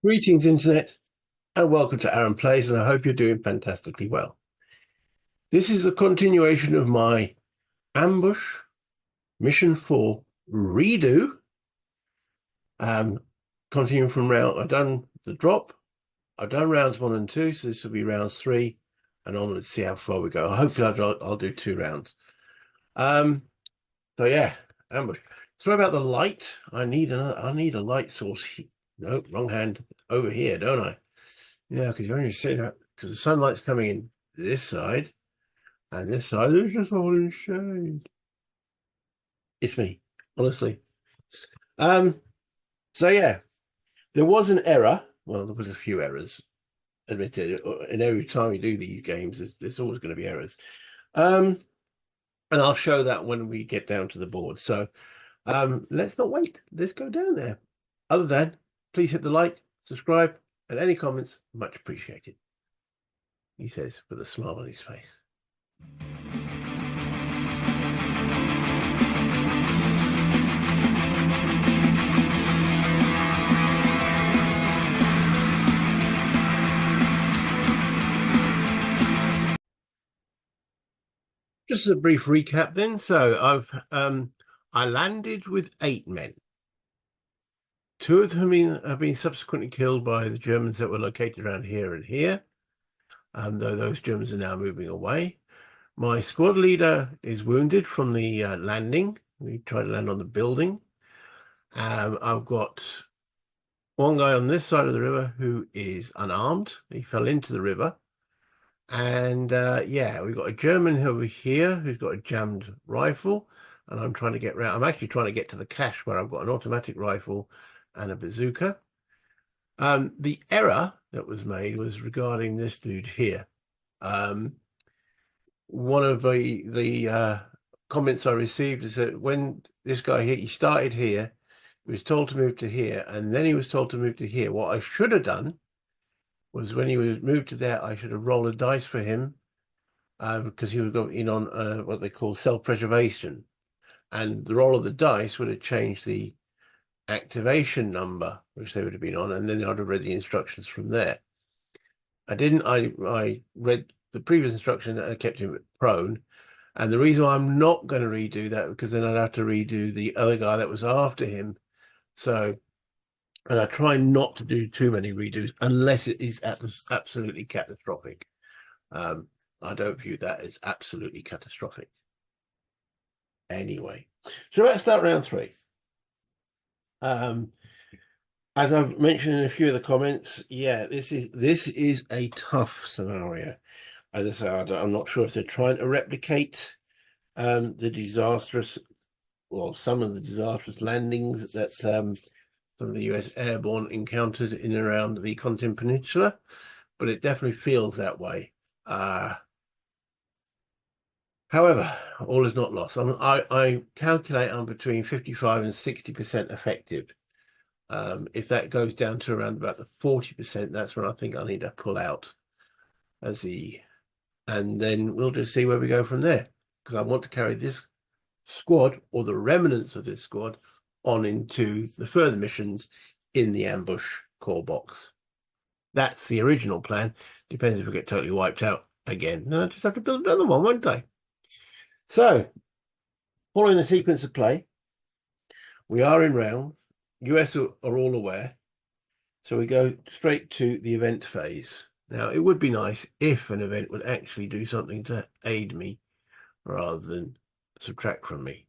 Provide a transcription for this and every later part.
Greetings, Internet, and welcome to Aaron Plays, and I hope you're doing fantastically well. This is a continuation of my ambush mission 4 redo. Continuing from round, I've done the drop, I've done rounds 1 and 2, so this will be rounds 3 and onwards. See how far we go. Hopefully, I'll do 2 rounds. So yeah, ambush. Sorry about the light. I need a light source. No, wrong hand. Over here, don't I? Yeah, because you're only seeing that because the sunlight's coming in this side, and this side is just all in shade. It's me, honestly. Um, so yeah, there was an error. Well, there was a few errors, admitted. And every time you do these games, there's always going to be errors. And I'll show that when we get down to the board. So let's not wait. Let's go down there. Other than, please hit the like, subscribe, and any comments, much appreciated. He says with a smile on his face. Just as a brief recap then. So I landed with 8 men. 2 of them have been subsequently killed by the Germans that were located around here and here, though those Germans are now moving away. My squad leader is wounded from the landing. We tried to land on the building. I've got one guy on this side of the river who is unarmed. He fell into the river. And yeah, we've got a German over here who's got a jammed rifle, and I'm trying to get round. I'm actually trying to get to the cache where I've got an automatic rifle and a bazooka. The error that was made was regarding this dude here. One of the comments I received is that when this guy here, he started here, he was told to move to here, and then he was told to move to here. What I should have done was when he was moved to there, I should have rolled a dice for him because he was going in on what they call self-preservation. And the roll of the dice would have changed the activation number, which they would have been on, and then I'd have read the instructions from there. I didn't. I read the previous instruction and I kept him prone. And the reason why I'm not going to redo that, because then I'd have to redo the other guy that was after him. So, and I try not to do too many redos unless it is absolutely catastrophic. I don't view that as absolutely catastrophic. Anyway, so let's start round 3. As I've mentioned in a few of the comments, yeah, this is a tough scenario. As I say, I'm not sure if they're trying to replicate the disastrous, well, some of the disastrous landings that some of the US airborne encountered in and around the Kontin Peninsula, but it definitely feels that way. However, all is not lost. I calculate I'm between 55 and 60% effective. If that goes down to around about the 40%, that's when I think I need to pull out and then we'll just see where we go from there. Because I want to carry this squad or the remnants of this squad on into the further missions in the ambush core box. That's the original plan. Depends if we get totally wiped out again. Then I just have to build another one, won't I? So, following the sequence of play, we are in round. US are all aware. So we go straight to the event phase. Now, it would be nice if an event would actually do something to aid me rather than subtract from me.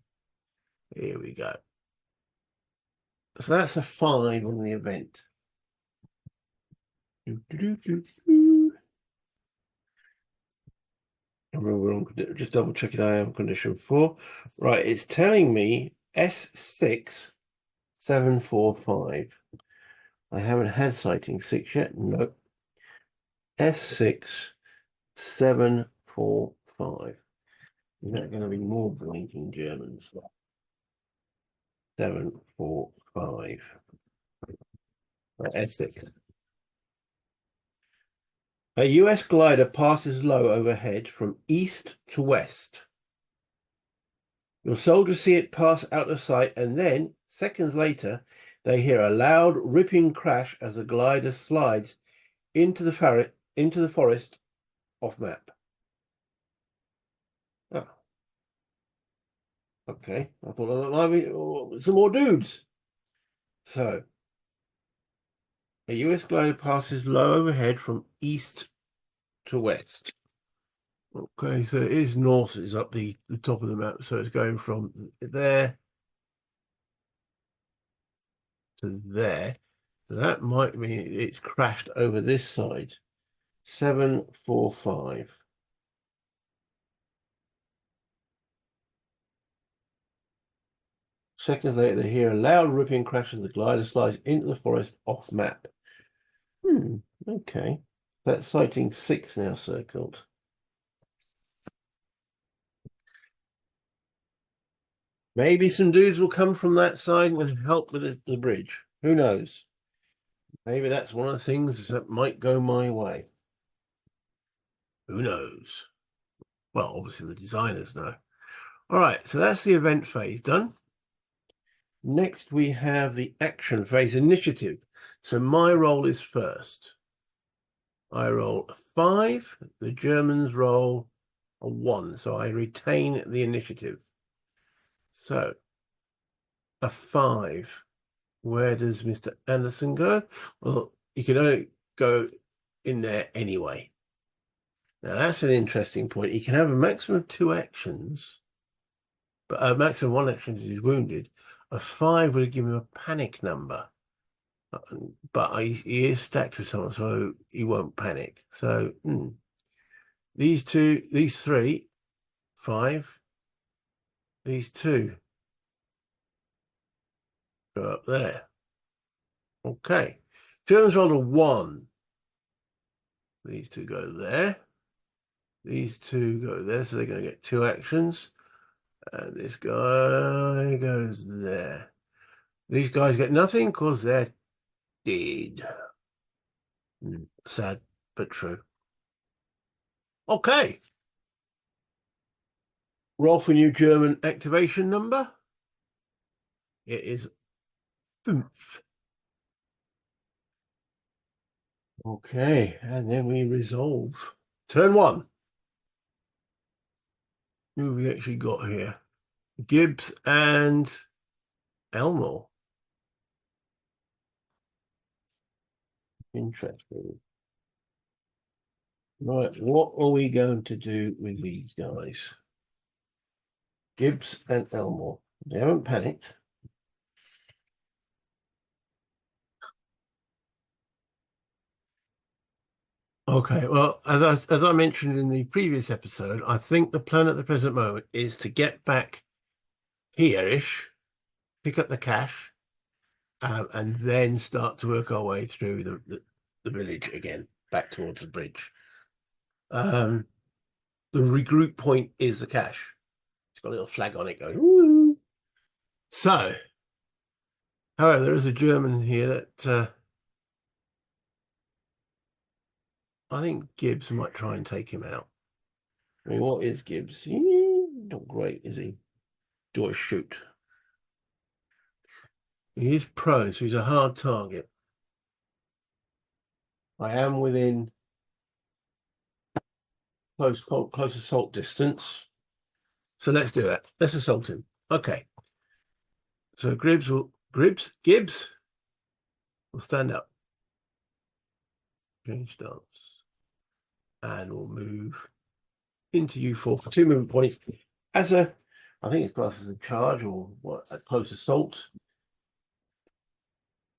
Here we go. So that's a 5 on the event. Just double check it. I am condition 4. Right, it's telling me S6745. I haven't had sighting 6 yet. Nope. S6745. Is that going to be more blinking Germans? 745. S6. A US glider passes low overhead from east to west. Your soldiers see it pass out of sight, and then, seconds later, They hear a loud ripping crash as the glider slides into the forest off map. Oh, okay. I thought that might be some more dudes. So, a US glider passes low overhead from east to west. Okay, so it is north, it's up the top of the map. So it's going from there to there. So that might mean it's crashed over this side. 745. Seconds later, they hear a loud ripping crash as the glider slides into the forest off map. Okay. That's sighting 6 now circled. Maybe some dudes will come from that side and help with the bridge. Who knows? Maybe that's one of the things that might go my way. Who knows? Well, obviously the designers know. All right, so that's the event phase done. Next, we have the action phase initiative. So my role is first. I roll a 5. The Germans roll a 1. So I retain the initiative. So a 5. Where does Mr. Anderson go? Well, he can only go in there anyway. Now, that's an interesting point. He can have a maximum of 2 actions, but a maximum of 1 action if he's wounded. A 5 would give him a panic number. But he is stacked with someone, so he won't panic. So these 3, 5, these 2 go up there. Okay. Germans rolled a 1. These 2 go there. These 2 go there, so they're going to get 2 actions. And this guy goes there. These guys get nothing because they're dead. Sad, but true. Okay. Roll for new German activation number. It is 5. Okay, and then we resolve. Turn 1. Who have we actually got here? Gibbs and Elmore. Interesting. Right, what are we going to do with these guys? Gibbs and Elmore. They haven't panicked. Okay, well, as I mentioned in the previous episode, I think the plan at the present moment is to get back here-ish, pick up the cash, and then start to work our way through the village again, back towards the bridge. The regroup point is the cache. It's got a little flag on it going, woo! So, however, there is a German here that I think Gibbs might try and take him out. I mean, what is Gibbs? Not great, is he? Do I shoot? He is prone, so he's a hard target. I am within close assault distance. So let's do that. Let's assault him. Okay. So Gibbs will stand up. Change stance. And we'll move into U4 for 2 movement points. I think it's classed as a charge or what, a close assault.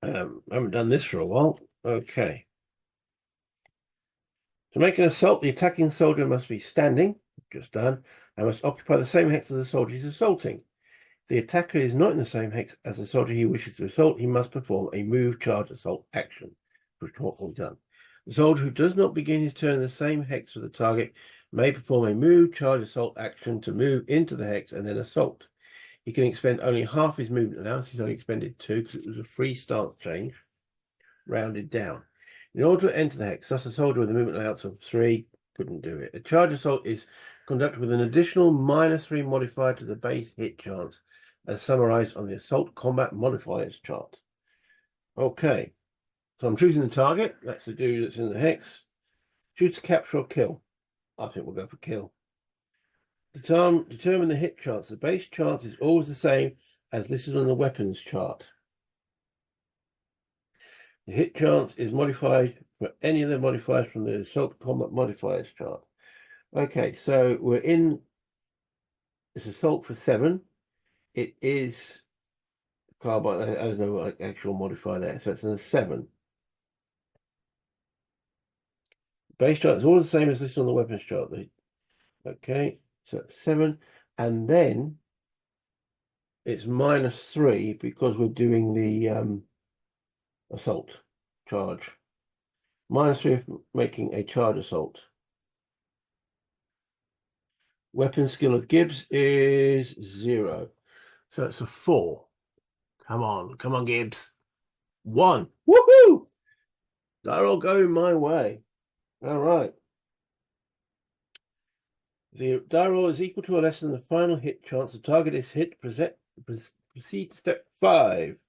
I haven't done this for a while. Okay. To make an assault, the attacking soldier must be standing, just done, and must occupy the same hex as the soldier he's assaulting. If the attacker is not in the same hex as the soldier he wishes to assault, he must perform a move, charge, assault action, which is what we've done. The soldier who does not begin his turn in the same hex with the target may perform a move, charge, assault action to move into the hex and then assault. He can expend only half his movement allowance. He's only expended 2 because it was a free stance change, rounded down. In order to enter the hex, thus a soldier with a movement allowance of 3 couldn't do it. A charge assault is conducted with an additional -3 modifier to the base hit chance, as summarized on the assault combat modifiers chart. Okay, so I'm choosing the target. That's the dude that's in the hex. Choose to capture or kill. I think we'll go for kill. Determine the hit chance. The base chance is always the same as listed on the weapons chart. The hit chance is modified for any of the modifiers from the assault combat modifiers chart. Okay, so we're in this assault for 7. It is carbine, there's no actual modifier there, so it's in a 7. Base chart is always the same as listed on the weapons chart. Okay, so it's 7, and then it's -3 because we're doing the assault charge. -3 for making a charge assault. Weapon skill of Gibbs is 0. So it's a 4. Come on, Gibbs. 1. Woohoo! They're all going my way. All right. The die roll is equal to or less than the final hit chance. The target is hit. Proceed to step 5.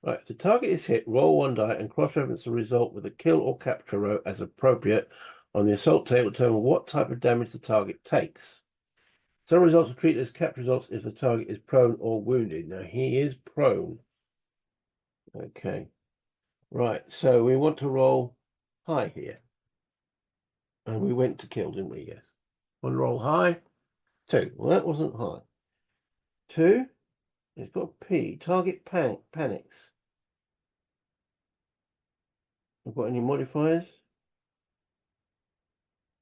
Right. If the target is hit, roll 1 die and cross-reference the result with a kill or capture row as appropriate on the assault table to determine what type of damage the target takes. Some results are treated as capture results if the target is prone or wounded. Now, he is prone. Okay. Right. So we want to roll high here. And we went to kill, didn't we? Yes. One roll high. 2. Well, that wasn't high. 2. It's got P. Target panics. Have got any modifiers?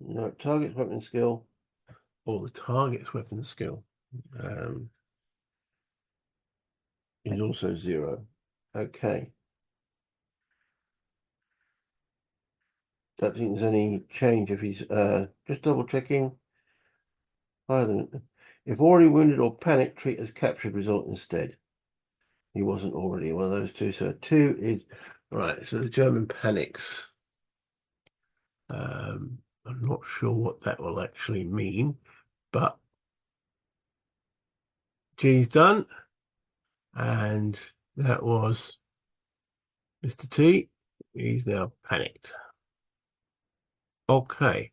No. Target's weapon skill. Or the target's weapon skill is also 0. Okay. Don't think there's any change if he's just double checking. Higher than if already wounded or panicked, treat as captured result instead. He wasn't already one of those two, so 2 is right. So the German panics. I'm not sure what that will actually mean, but G's done, and that was Mr. T. He's now panicked. Okay.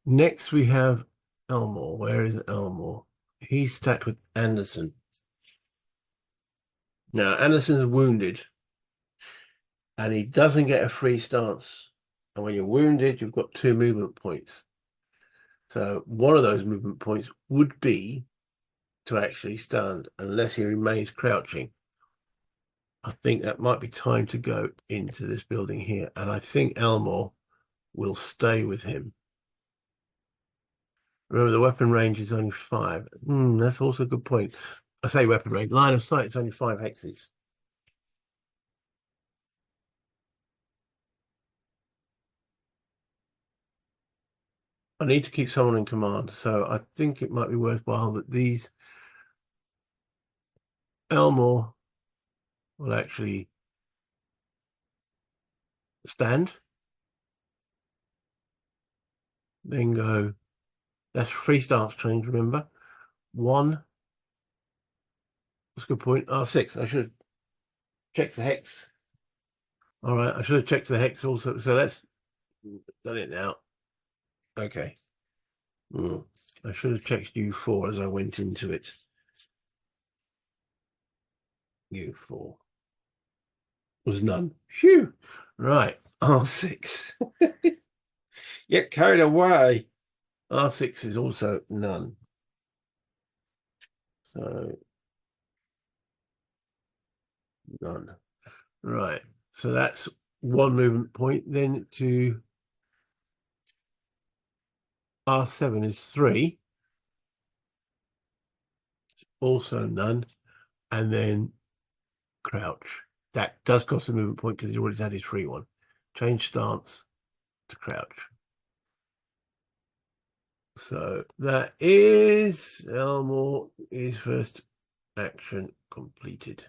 Next we have Elmore. Where is Elmore? He's stacked with Anderson. Now, Anderson's wounded, and he doesn't get a free stance. And when you're wounded, you've got 2 movement points. So one of those movement points would be to actually stand, unless he remains crouching. I think that might be time to go into this building here. And I think Elmore will stay with him. Remember, the weapon range is only 5. That's also a good point. I say weapon range. Line of sight, it's only 5 hexes. I need to keep someone in command, so I think it might be worthwhile that these Elmore will actually stand, then go. That's free stance change, remember. 1. That's a good point. R6. I should have checked the hex. All right, I should have checked the hex also. So let's done it now. Okay. I should have checked U4 as I went into it. U4 was none. Phew. Right. R6. Get carried away. R6 is also none. So none. Right. So that's 1 movement point. Then to R7 is 3. Also none. And then crouch. That does cost a movement point because he already had his free one. Change stance to crouch. So that is Elmore, his first action completed.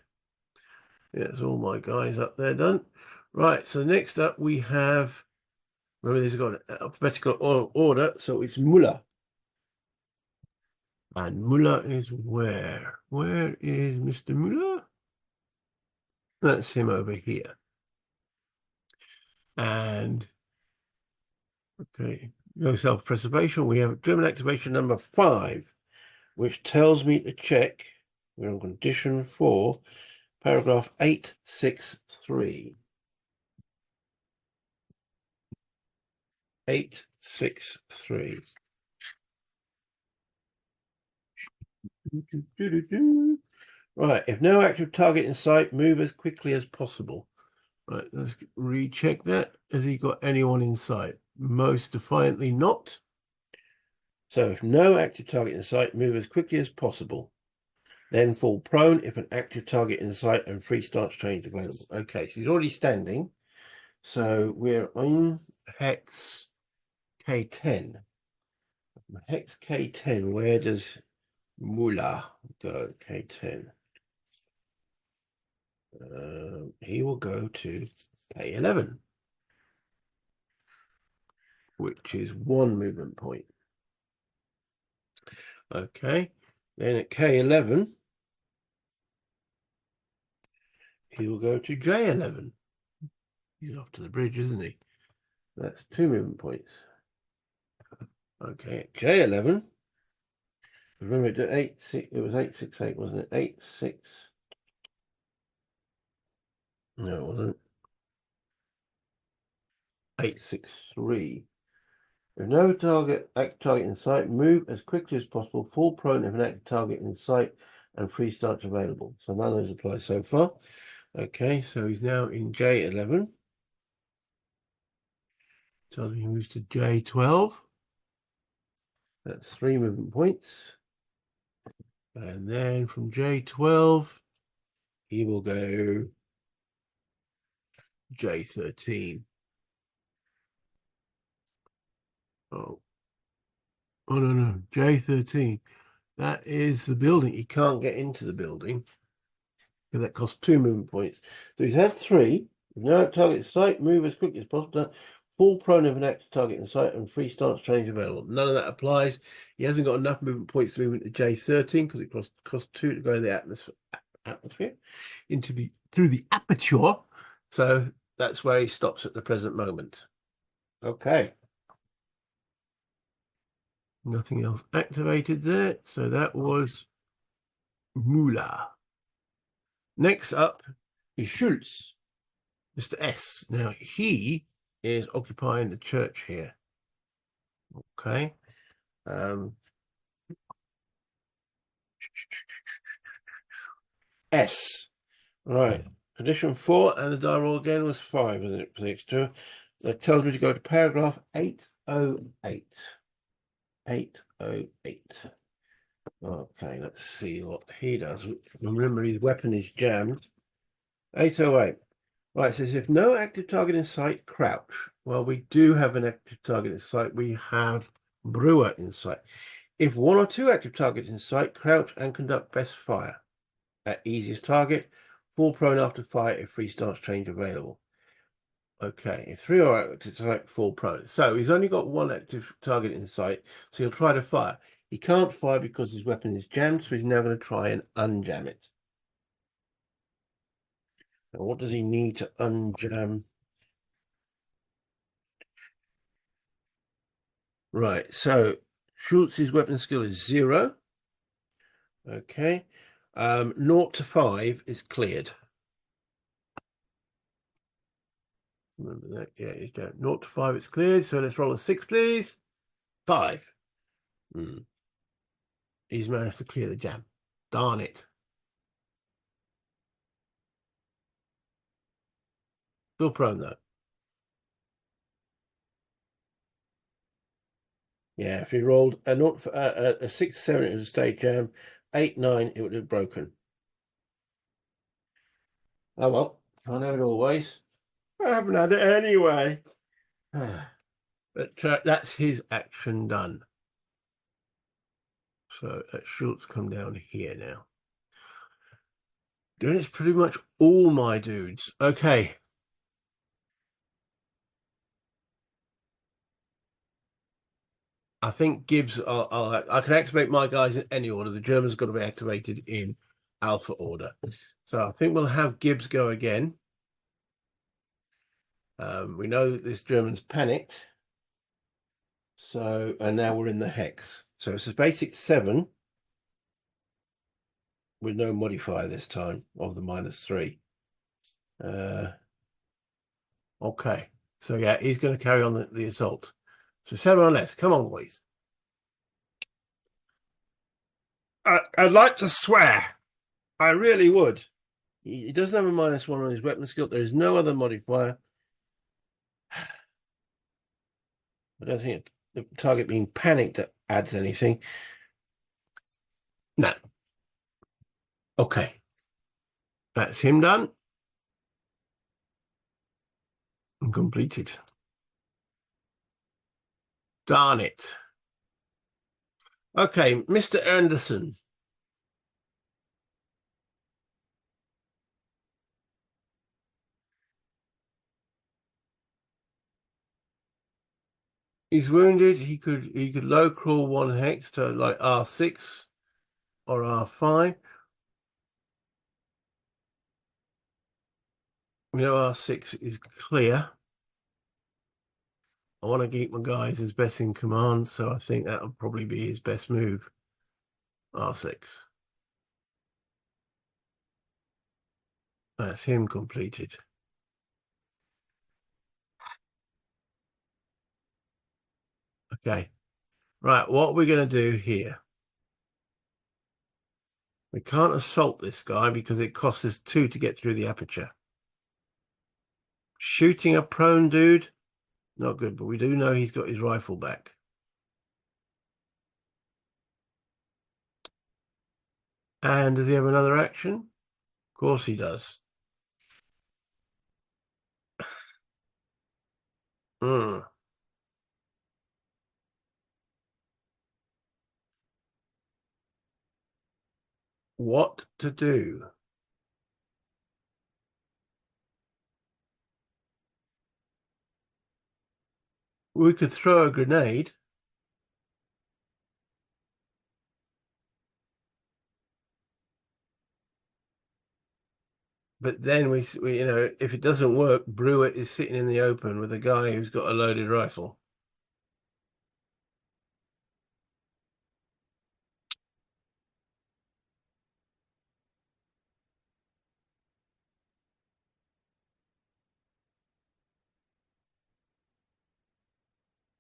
Yeah, that's all my guys up there done. Right, so next up we have, remember these have got an alphabetical order, so it's Muller. And Muller is where? Where is Mr. Muller? That's him over here. And okay, no self-preservation. We have German activation number 5, which tells me to check. We're on condition 4, paragraph 863. 863. Right, if no active target in sight, move as quickly as possible. Right, let's recheck that. Has he got anyone in sight? Most defiantly not. So if no active target in sight, move as quickly as possible. Then fall prone if an active target in sight and free stance change available. Okay, so he's already standing. So we're on hex K10. Hex K10, where does Mula go? K10. He will go to K11, which is 1 movement point. Okay, then at K11, he will go to J11. He's off to the bridge, isn't he? That's 2 movement points. Okay, at J11, remember it was 868, wasn't it? 86. No, it wasn't. 863. If no active target in sight, move as quickly as possible, fall prone if an active target in sight, and free stance available. So none of those apply so far. Okay, so he's now in J11. Tells me he moves to J12. That's 3 movement points. And then from J12, he will go J13. Oh no, J13. That is the building. He can't get into the building. Because that costs 2 movement points. So he's had 3. No target sight, move as quickly as possible. Fall prone of an active target in sight and free stance change available. None of that applies. He hasn't got enough movement points to move into J13 because it costs 2 to go in the atmosphere through the aperture. So that's where he stops at the present moment. Okay. Nothing else activated there. So that was Mula. Next up is Schultz, Mr. S. Now he is occupying the church here. Okay. S. Right. Condition 4 and the die roll again was 5, wasn't it, for the extra? That tells me to go to paragraph 808. 808. Okay, let's see what he does. Remember, his weapon is jammed. 808. Right, it says if no active target in sight, crouch. Well, we do have an active target in sight. We have Brewer in sight. If 1 or 2 active targets in sight, crouch and conduct best fire. At easiest target, fall prone after fire if free stance change available. Okay, if 3 are active target, fall prone. So he's only got 1 active target in sight, so he'll try to fire. He can't fire because his weapon is jammed, so he's now going to try and unjam it. Now, what does he need to unjam? Right, so Schultz's weapon skill is 0. Okay. 0 to 5 is cleared. Remember that? Yeah, he's down. 0 to 5 is cleared. So let's roll a 6, please. 5. He's managed to clear the jam. Darn it. Still prone though. Yeah, if he rolled a 6, 7, it was a stage jam. 8, 9, it would have broken. Oh well, can't have it always. I haven't had it anyway. But that's his action done. So Schultz come down here now. Doing it's pretty much all my dudes. Okay. I think Gibbs, I can activate my guys in any order. The Germans got to be activated in alpha order. So I think we'll have Gibbs go again. We know that this German's panicked. So, and now we're in the hex. So it's a basic 7 with no modifier this time of the -3. Okay. So yeah, he's going to carry on the assault. So 7 or less. Come on, boys. I'd like to swear. I really would. He doesn't have a -1 on his weapon skill. There is no other modifier. I don't think the target being panicked adds anything. No. Okay. That's him done and completed. Darn it. Okay, Mr. Anderson. He's wounded. He could low crawl 1 hex to like R6 or R5. We know R6 is clear. I want to keep my guys as best in command, so I think that'll probably be his best move. R6. That's him completed. Okay. Right, what are we going to do here? We can't assault this guy because it costs us 2 to get through the aperture. Shooting a prone dude, not good, but we do know he's got his rifle back. And does he have another action? Of course he does. What to do? We could throw a grenade. But then we, if it doesn't work, Brewer is sitting in the open with a guy who's got a loaded rifle.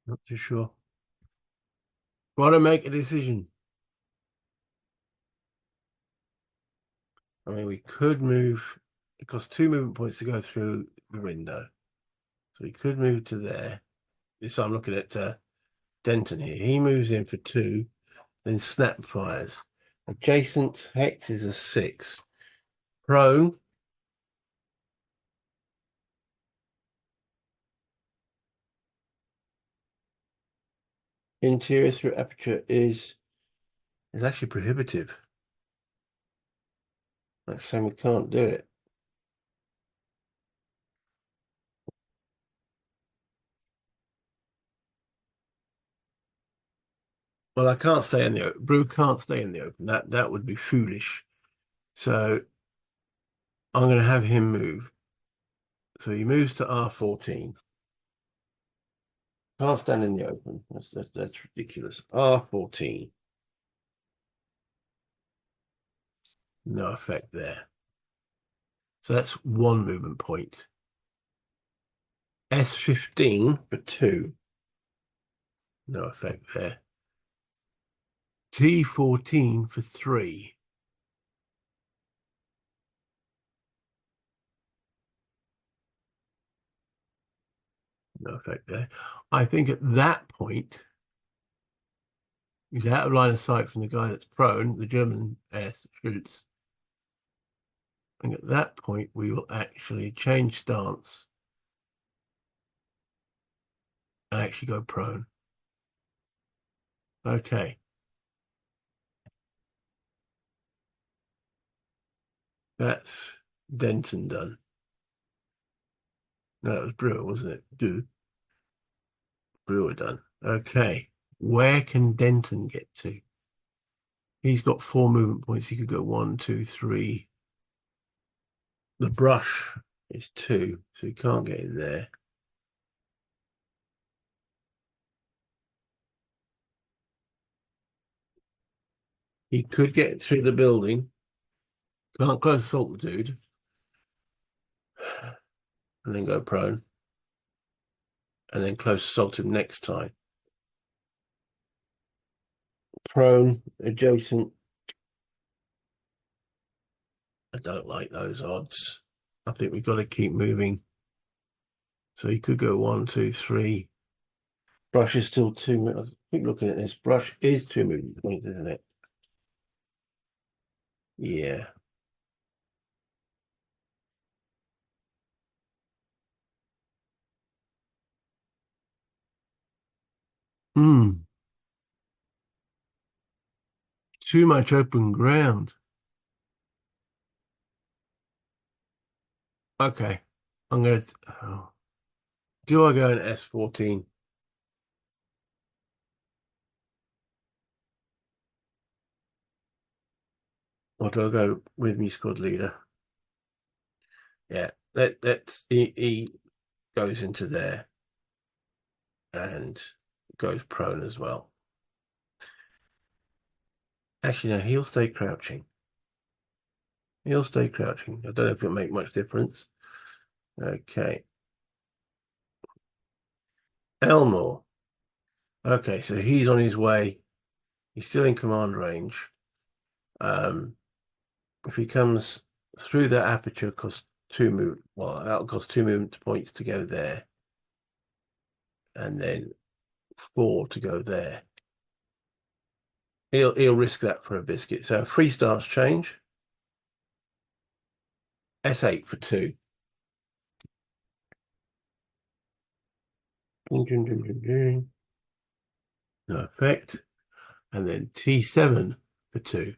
Not too sure. Want to make a decision? I mean, we could move. It costs 2 movement points to go through the window, so we could move to there. So I'm looking at Denton here. He moves in for 2, then snap fires. Adjacent hex is a 6. Prone. Interior through aperture is actually prohibitive. That's saying we can't do it. Well, I can't stay in the open. Brew can't stay in the open. That would be foolish. So I'm going to have him move. So he moves to R14. Can't stand in the open. That's ridiculous. R14. No effect there. So that's 1 movement point. S15 for 2. No effect there. T14 for 3. No effect there. I think at that point, he's out of line of sight from the guy that's prone, the German ass shoots. And at that point, we will actually change stance and actually go prone. Okay. That's Denton done. No, it was Brewer, wasn't it? Brewer done. Okay. Where can Denton get to? He's got 4 movement points. He could go 1, 2, 3. the brush is 2, so you can't get in there. He could get through the building. Can't close assault the dude. And then go prone. And then close assault him next time. Prone, adjacent. I don't like those odds. I think we've got to keep moving. So he could go 1, 2, 3. Brush is still 2. I keep looking at this. Brush is 2 movement points, isn't it? Yeah. Hmm. Too much open ground. Okay. I'm going to. Oh. Do I go in S14? Or do I go with me squad leader? Yeah. He goes into there and goes prone as well. Actually, no, he'll stay crouching. He'll stay crouching. I don't know if it'll make much difference. Okay. Elmore. Okay, so he's on his way. He's still in command range. If he comes through that aperture, costs 2 move. Well, that'll cost 2 movement points to go there, and then 4 to go there. He'll risk that for a biscuit. So 3 stance change. S8 for 2. No effect. And then T7 for 2.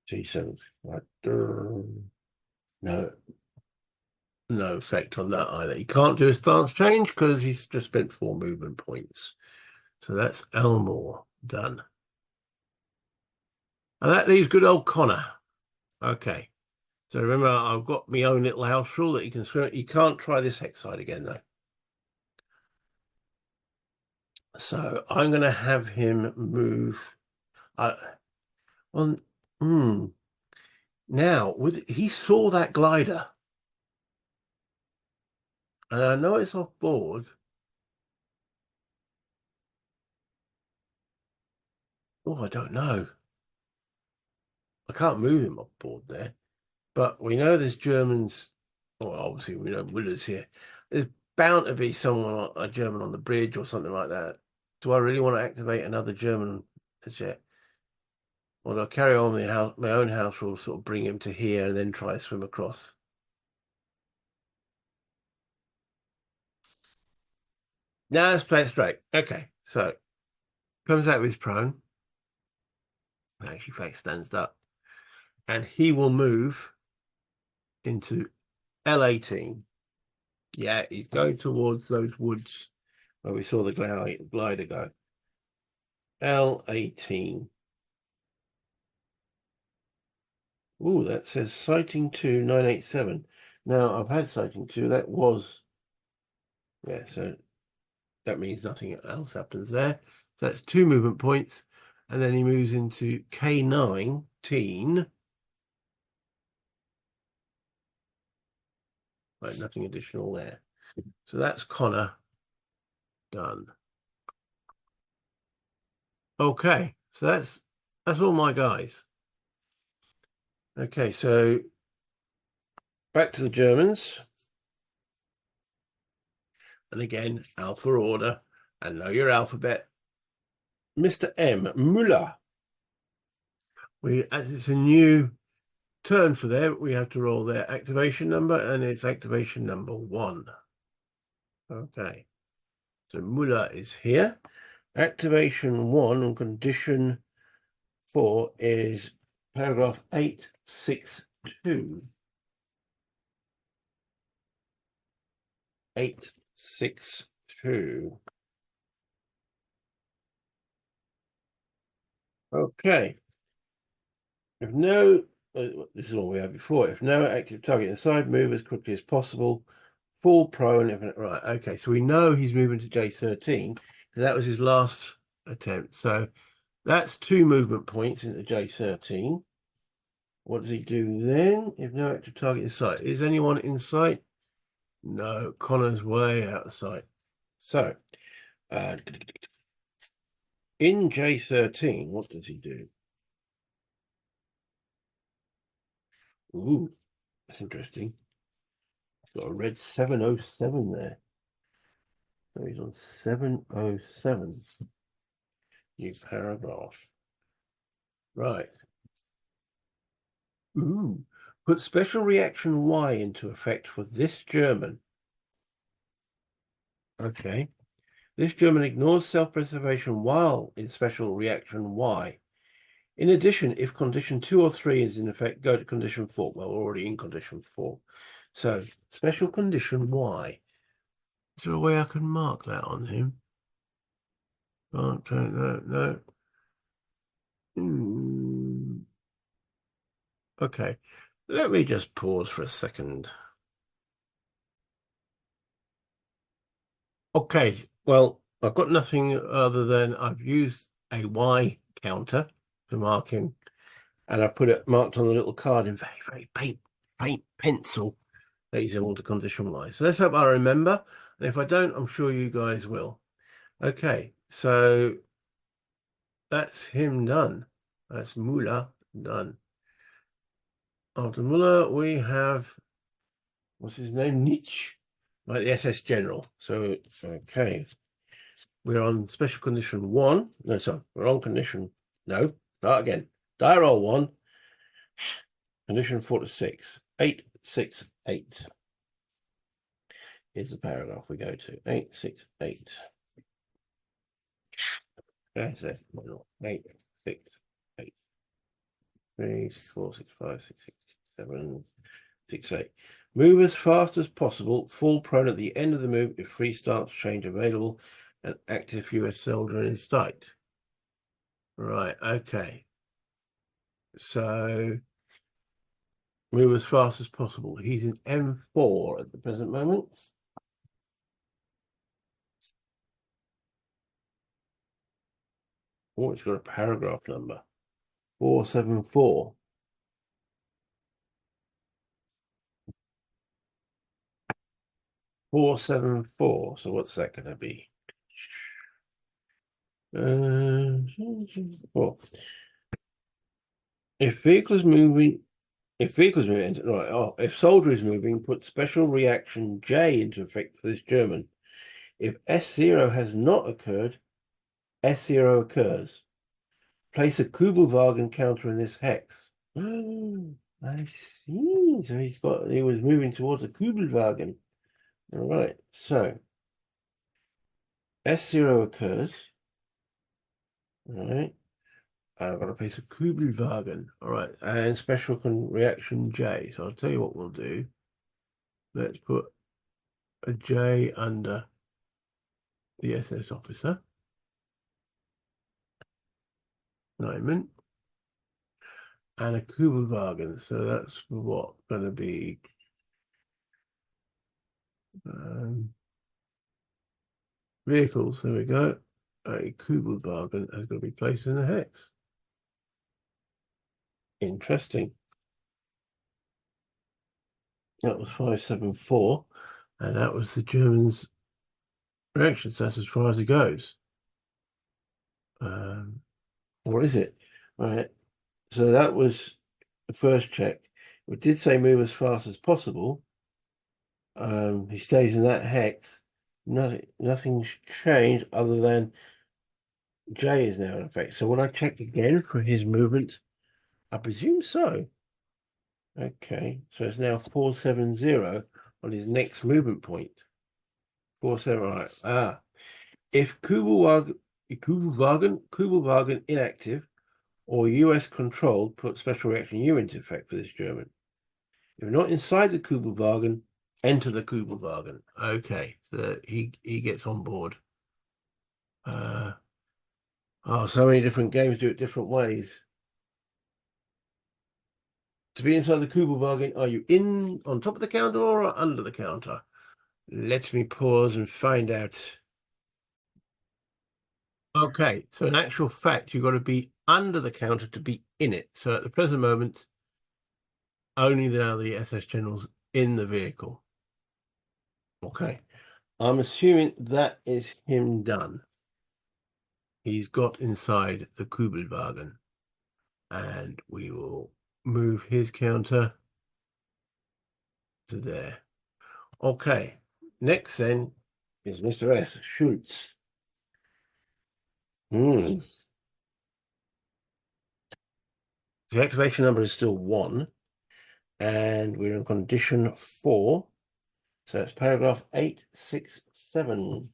T7. Right. No, no effect on that either. He can't do a stance change because he's just spent 4 movement points. So that's Elmore done. And that leaves good old Connor. Okay. So remember, I've got my own little house rule that you can swim. You can't try this hex side again, though. So I'm going to have him move on. Now, he saw that glider, and I know it's off board. Oh, I don't know. I can't move him off board there, but we know there's Germans. Well, obviously we know Willard's here. There's bound to be someone, a German on the bridge or something like that. Do I really want to activate another German as yet? Or do I carry on my own house rule, sort of bring him to here and then try to swim across? Now let's play it straight. Okay, so comes out with his prone. Actually, face stands up. And he will move into L18. Yeah, he's going towards those woods where we saw the glider go. L18. Oh, that says sighting 2 987. Now I've had sighting 2. That was, yeah, so that means nothing else happens there. So that's 2 movement points. And then he moves into K19. Right, nothing additional there. So that's Connor done. Okay, so that's all my guys. Okay, so back to the Germans. And again, alpha order, and know your alphabet. Mr. M. Müller. As it's a new turn for them, we have to roll their activation number, and it's activation number 1. Okay. So Müller is here. Activation 1 on condition 4 is paragraph 862. 862. Okay. If no, this is what we had before. If no active target inside, move as quickly as possible. Full prone. Right. Okay. So we know he's moving to J13. That was his last attempt. So that's 2 movement points into J13. What does he do then? If no active target in sight. Is anyone in sight? No. Connor's way out of sight. So in J13, what does he do? Ooh, that's interesting. He's got a red 707 there. So he's on 707. New paragraph. Right. Ooh. Put special reaction Y into effect for this German. Okay. This German ignores self-preservation while in special reaction Y. In addition, if condition 2 or 3 is in effect, go to condition 4. Well, we're already in condition 4. So, special condition Y. Is there a way I can mark that on him? Oh, no. Okay. Let me just pause for a second. Okay, well, I've got nothing other than I've used a Y counter to mark him, and I put it marked on the little card in very faint pencil that he's able to condition Y. So let's hope I remember, and if I don't, I'm sure you guys will. Okay, so that's him done. That's Muller done. After Muller, we have, what's his name? Nietzsche, like the SS General. So, okay. We're on special condition 1. No, sorry, we're on condition. No, start again. Die roll 1. Condition 4 to 6. 8, 6, 8. Here's the paragraph we go to. 8, 6, 8. That's it. 8, 6, 8. 3, 4, 6, 5, 6, 6, 7, 6, 8. Move as fast as possible. Fall prone at the end of the move if free stance change available and active US soldier in sight. Right, okay. So move as fast as possible. He's in M4 at the present moment. Oh, it's got a paragraph number. 474. 474. So what's that going to be? 4. If vehicles moving, right. Oh, if soldier is moving, put special reaction J into effect for this German. If S0 has not occurred, S0 occurs. Place a Kubelwagen counter in this hex. I see. So he was moving towards a Kubelwagen. All right. So S0 occurs. All right. I've got to place a Kubelwagen. All right. And special reaction J. So I'll tell you what we'll do. Let's put a J under the SS officer. Alignment. And a Kubelwagen. So that's what going to be vehicles. There we go. A Kubelwagen has got to be placed in the hex. Interesting. That was 574, and that was the Germans' reaction. So that's as far as it goes. Or is it? All right. So that was the first check. We did say move as fast as possible. He stays in that hex. Nothing's changed other than J is now in effect. So when I check again for his movement, I presume so. Okay, so it's now 470 on his next movement point. 470. Right. If Kubelwagen inactive or US controlled, put special reaction U into effect for this German. If not inside the Kubelwagen, enter the Kubelwagen. Okay, so he gets on board. So many different games do it different ways. To be inside the Kugelwagen, are you in on top of the counter or under the counter? Let me pause and find out. Okay, so in actual fact, you've got to be under the counter to be in it. So at the present moment, only now the SS General's in the vehicle. Okay, I'm assuming that is him done. He's got inside the Kugelwagen, and we will move his counter to there. Okay, next then is Mr. S. Schultz. The activation number is still 1, and we're in condition 4. So it's paragraph 867.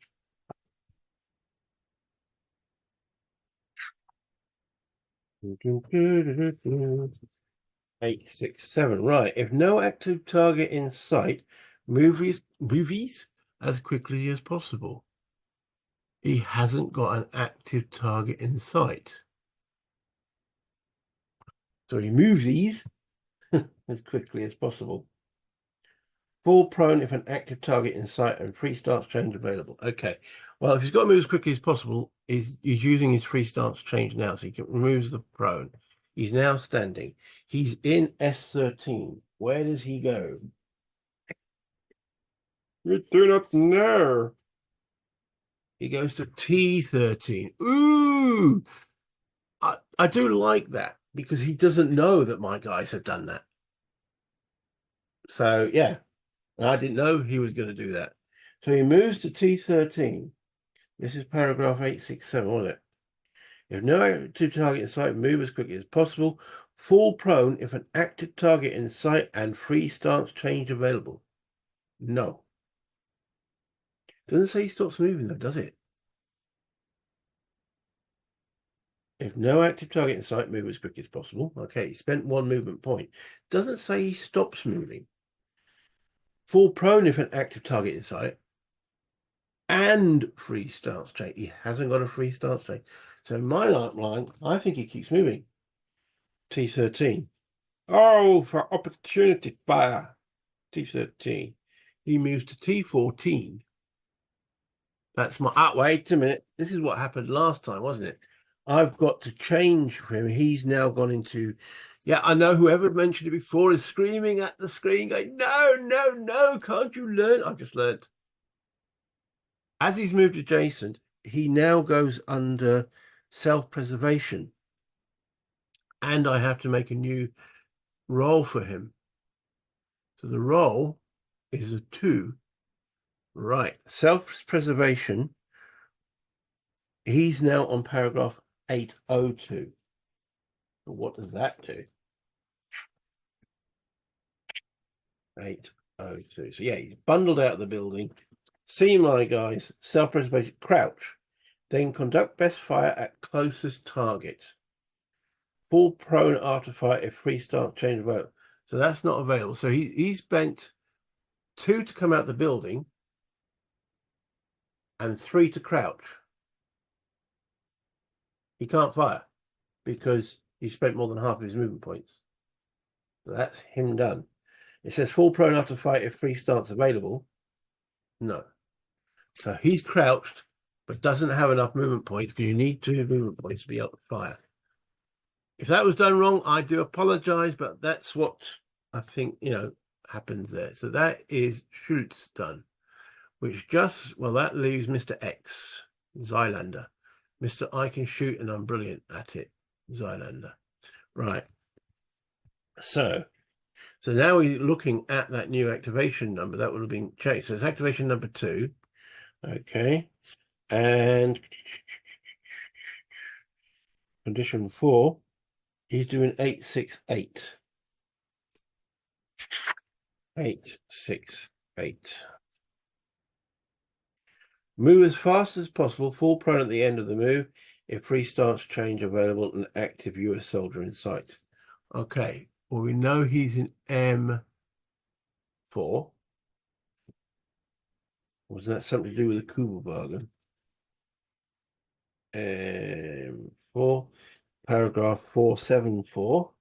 Eight, 6, 7. Right. If no active target in sight, movies as quickly as possible. He hasn't got an active target in sight. So he moves these as quickly as possible. Fall prone if an active target in sight and free stance change available. Okay. Well, if he's got to move as quickly as possible, he's using his free stance change now, so he removes the prone. He's now standing. He's in S13. Where does he go? You do not know. He goes to T13. Ooh! I do like that because he doesn't know that my guys have done that. So, yeah. And I didn't know he was going to do that. So he moves to T13. This is paragraph 867, wasn't it? If no active target in sight, move as quickly as possible. Fall prone if an active target in sight and free stance change available. No. Doesn't say he stops moving though, does it? If no active target in sight, move as quickly as possible. Okay, he spent 1 movement point. Doesn't say he stops moving. Fall prone if an active target in sight and free stance change. He hasn't got a free stance change. So my line, I think he keeps moving. T13. Oh, for opportunity fire. T13. He moves to T14. That's my... wait a minute. This is what happened last time, wasn't it? I've got to change for him. He's now gone into... Yeah, I know whoever mentioned it before is screaming at the screen going, no, no, no, can't you learn? I've just learned. As he's moved adjacent, he now goes under self-preservation. And I have to make a new role for him. So the role is a 2. Right. Self-preservation. He's now on paragraph 802. So what does that do? 802. So yeah, he's bundled out of the building. See my guys, self-preservation, crouch. Then conduct best fire at closest target. Fall prone after fire if free stance change available. So that's not available. So he's spent 2 to come out the building and 3 to crouch. He can't fire because he spent more than half of his movement points. So that's him done. It says fall prone after fight if free stance available. No. So he's crouched, but doesn't have enough movement points because you need 2 movement points to be able to fire. If that was done wrong, I do apologize, but that's what I think, happens there. So that is Schultz done, which that leaves Mr. X, Zylander. Mr. I can shoot and I'm brilliant at it, Zylander. Right. So now we're looking at that new activation number. That would have been changed. So it's activation number 2. Okay. And condition 4, he's doing 868. 868. Move as fast as possible. Fall prone at the end of the move. If free stance change available, an active US soldier in sight. Okay. Well, we know he's in M4. Was that something to do with the Kugelwagen? M4, paragraph 474.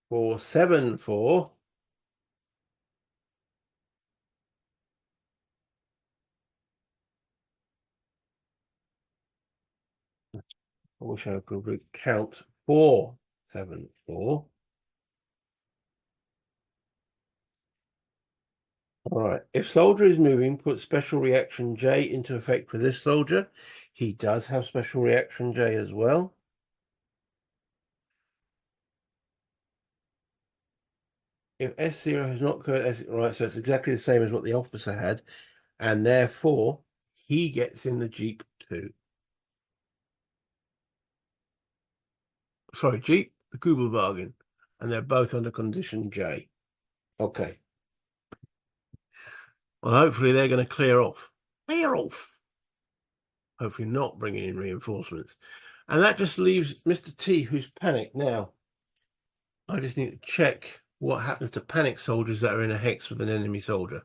474. I wish I could count 474. All right. If soldier is moving, put special reaction J into effect for this soldier. He does have special reaction J as well. If S0 has not occurred, right, so it's exactly the same as what the officer had, and therefore he gets in the Jeep too. Sorry, Jeep, the Kugelwagen, and they're both under condition J. Okay. Well, hopefully they're going to clear off. Clear off. Hopefully not bringing in reinforcements. And that just leaves Mr. T, who's panicked now. I just need to check what happens to panic soldiers that are in a hex with an enemy soldier.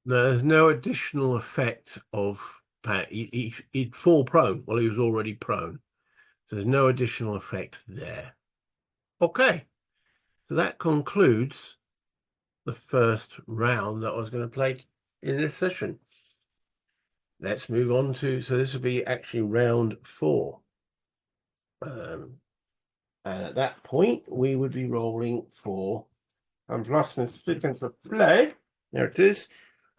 No, there's no additional effect of panic. He'd fall prone. Well, he was already prone. So there's no additional effect there. Okay. So that concludes the first round that I was going to play in this session. Let's move on to, so this will be actually round 4. And at that point, we would be rolling for, I've lost my sequence of play. There it is.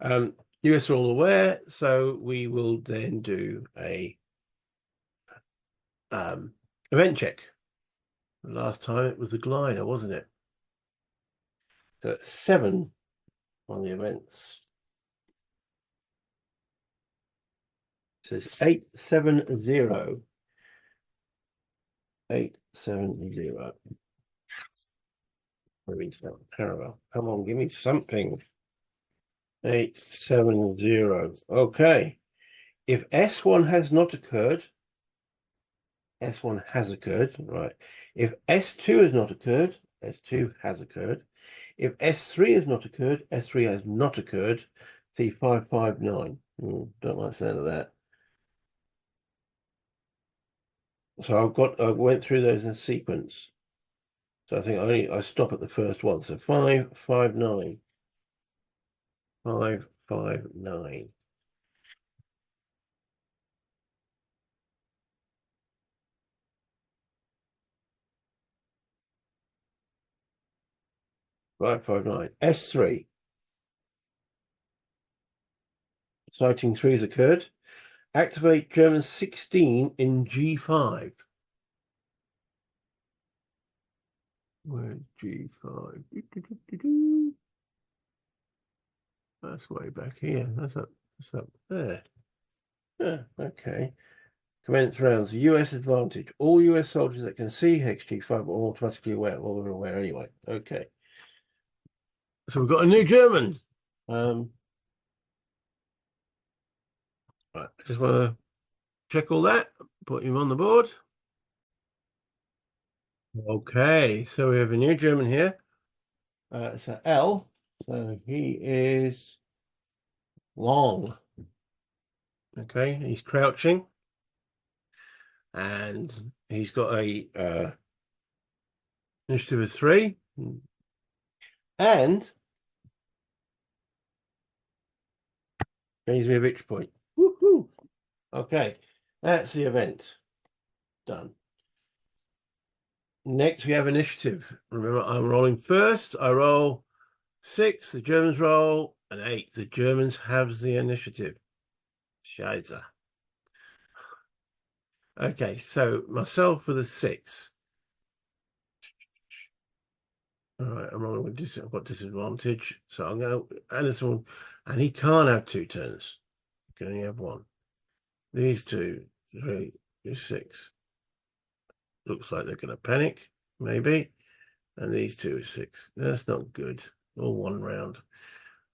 US are all aware, so we will then do a event check. The last time it was the glider, wasn't it? So it's 7 on the events. It says 870. 870. Read that parallel. Come on, give me something. 870. Okay. If S1 has not occurred, S1 has occurred, right? If S2 has not occurred, S2 has occurred. If S3 has not occurred, S3 has not occurred. See 559. Don't like the sound of that. So I went through those in sequence. So I think I stop at the first one. So 559. 559. S3. Sighting 3 has occurred. Activate German 16 in G5. Where's G5? That's way back here. That's up there. Yeah, okay. Commence rounds. US advantage. All US soldiers that can see hex G5 are automatically aware. Well, we're aware anyway. Okay. So we've got a new German. Right, I just want to check all that. Put him on the board. Okay, so we have a new German here. It's an L. So he is long. Okay, he's crouching. And he's got a initiative of 3. And he's me a victory point. Woohoo! Okay, that's the event. Done. Next, we have initiative. Remember, I'm rolling first. I roll 6. The Germans roll an 8. The Germans have the initiative. Scheiße. Okay, so myself with a 6. All right, I'm rolling with I've got disadvantage. So I'm going to Anderson, and he can't have 2 turns. He can only have 1. These 2, 3, 6. Looks like they're going to panic, maybe. And these 2 is 6. That's not good. All 1 round.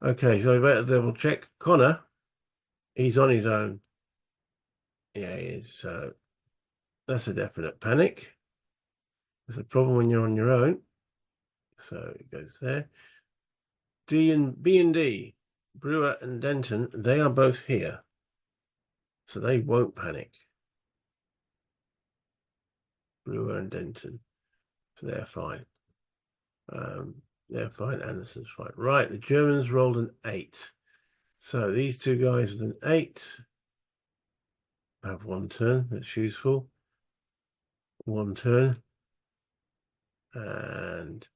Okay, so we better double check. Connor, he's on his own. Yeah, he is. So that's a definite panic. There's a problem when you're on your own. So it goes there. B and D, Brewer and Denton, they are both here. So they won't panic. Brewer and Denton. So they're fine. They're fine. Anderson's fine. Right, the Germans rolled an 8. So these two guys with an 8 have 1 turn. That's useful. 1 turn. And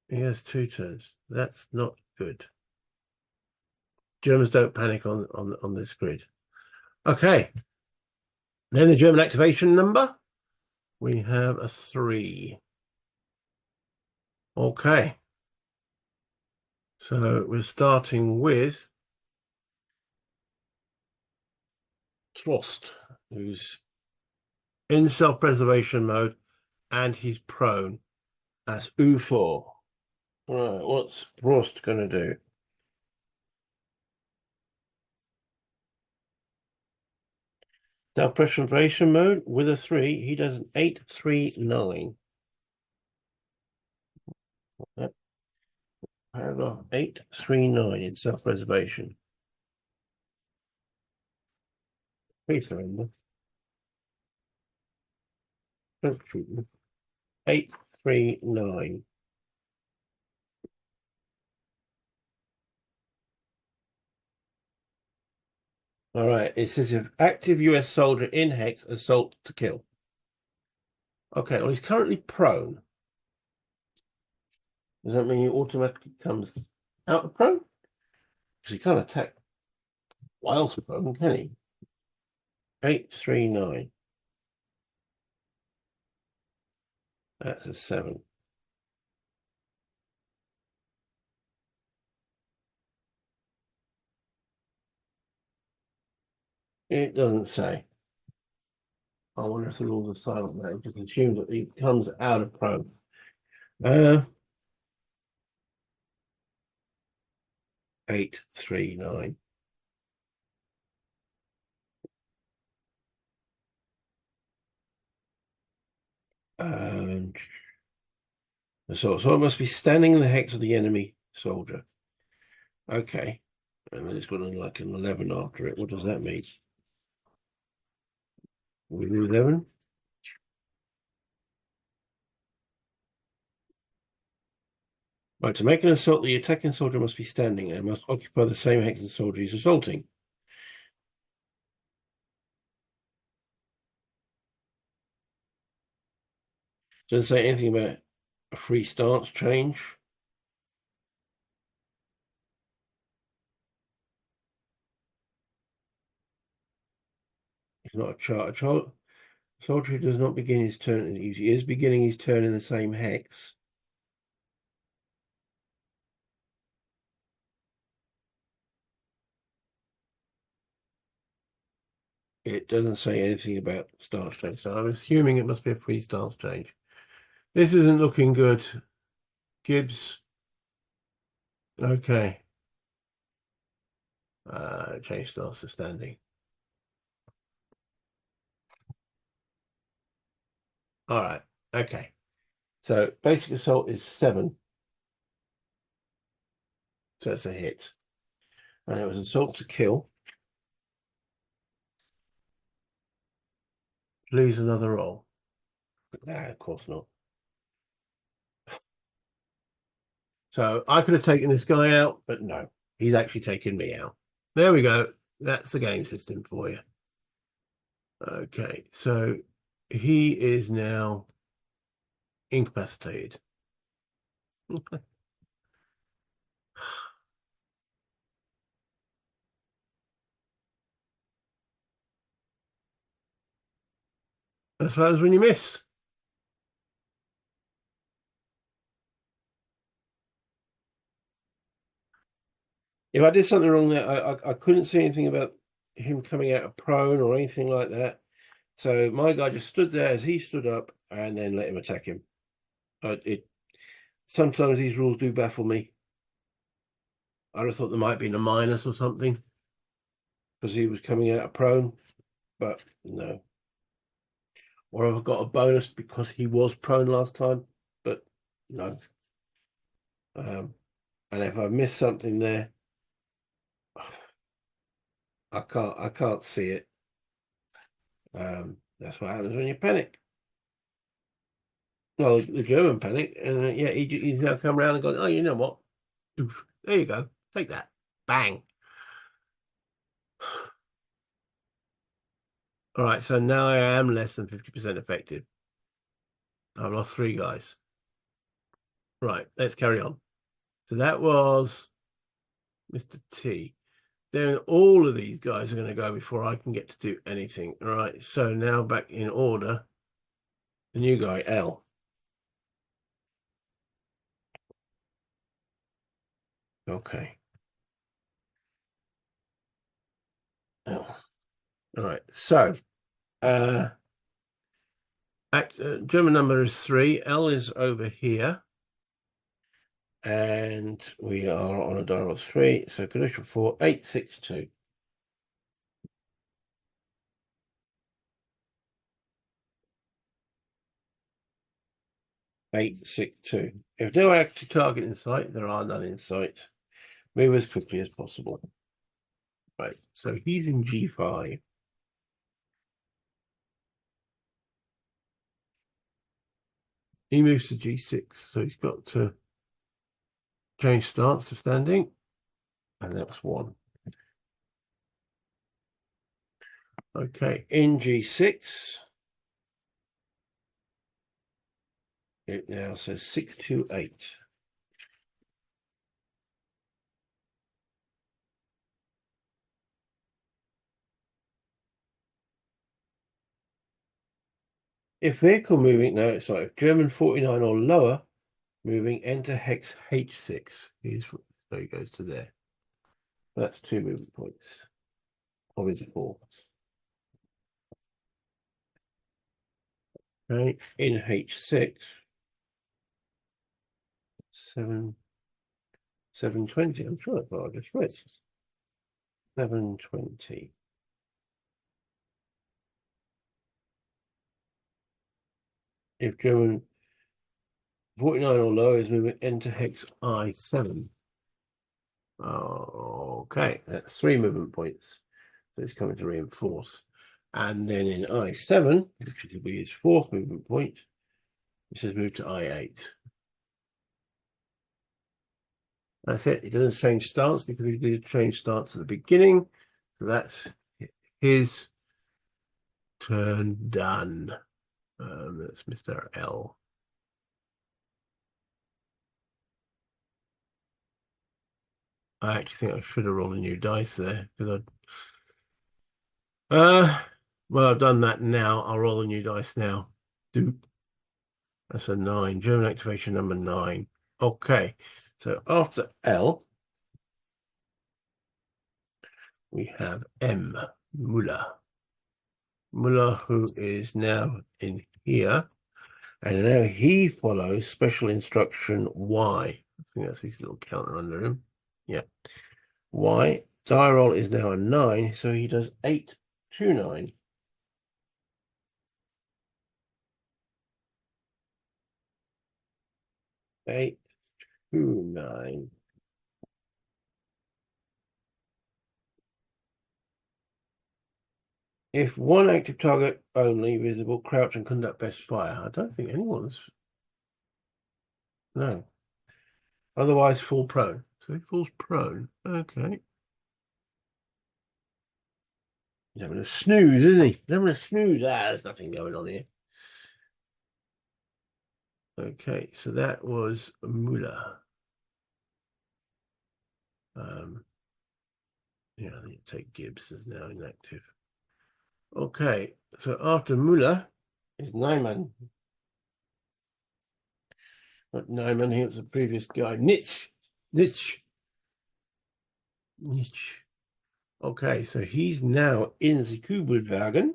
he has 2 turns. That's not good. Germans don't panic on this grid. Okay. Then the German activation number. We have a 3. Okay. So we're starting with Trost, who's in self-preservation mode, and he's prone. That's U4. Right, what's Trost going to do? Self-preservation mode with a 3. He does an 8-3-9. Paragraph 839 in self-preservation. Please surrender. Don't shoot me. 839. All right. It says if active US soldier in hex, assault to kill. Okay. Well, he's currently prone. Does that mean he automatically comes out of prone? Because he can't attack whilst prone, can he? 839. That's a 7. It doesn't say. I wonder if the rules are silent now. Just assume that he comes out of prone. 839. So it must be standing in the hex of the enemy soldier. Okay. And then it's got like an 11 after it. What does that mean? We do 11? Right, to make an assault, the attacking soldier must be standing and must occupy the same hex as the soldier he's assaulting. Doesn't say anything about a free stance change. It's not a chart. Soldier who does not begin his turn, he is beginning his turn in the same hex. It doesn't say anything about stance change, so I'm assuming it must be a free stance change. This isn't looking good. Gibbs. Okay. Change stance to standing. All right. Okay. So basic assault is 7. So that's a hit. And it was assault to kill. Please another roll. Nah, of course not. So I could have taken this guy out, but no, he's actually taken me out. There we go. That's the game system for you. Okay, so he is now incapacitated. I suppose when you miss. If I did something wrong there, I couldn't see anything about him coming out of prone or anything like that. So my guy just stood there as he stood up and then let him attack him. Sometimes these rules do baffle me. I'd have thought there might be a minus or something because he was coming out of prone, but no. Or I've got a bonus because he was prone last time, but no. And if I missed something there, I can't see it. That's what happens when you panic. Well, the German panic, and yeah, he's now come around and gone, oh, you know what? Oof, there you go. Take that. Bang. All right, so now I am less than 50% effective. I've lost 3 guys. Right, let's carry on. So that was Mr. T. Then all of these guys are going to go before I can get to do anything. All right, so now back in order. The new guy, L. Okay. L. All right, so German number is 3. L is over here. And we are on a dial of 3. So condition 4, 862. 862. If no active target in sight, there are none in sight. Move as quickly as possible. Right, so he's in G5. He moves to G6, so he's got to change stance to standing, and that's 1. Okay, in G6, it now says 628. If vehicle moving, no, sorry, if German 49 or lower, moving, enter hex H6. So he goes to there. That's 2 movement points. Or is it 4? Okay, in H6, 720. I'm sure that's what I just read. 720. If German 49 or lower is moving, enter hex I7. Okay, that's 3 movement points. So it's coming to reinforce. And then in I7, which will be his 4th movement point, it says move to I8. That's it. He doesn't change stance because he did change stance at the beginning. So that's his turn done. That's Mr. L. I actually think I should have rolled a new dice there because well, I've done that now. I'll roll a new dice now. Doop. That's a 9. German activation number 9. Okay. So after L, we have M. Muller. Muller, who is now in here. And now he follows special instruction Y. I think that's his little counter under him. Yeah. Y. Die roll is now a 9, so he does 829. 829. If one active target only visible, crouch and conduct best fire. I don't think anyone's. No. Otherwise, fall prone. So he falls prone. Okay. He's having a snooze, isn't he? He's having a snooze. There's nothing going on here. Okay, so that was Muller. Yeah, I need to take Gibbs is now inactive. Okay, so after Muller is Neumann. Not Neumann, he was the previous guy. Nitsch. Okay, so he's now in the Kubelwagen,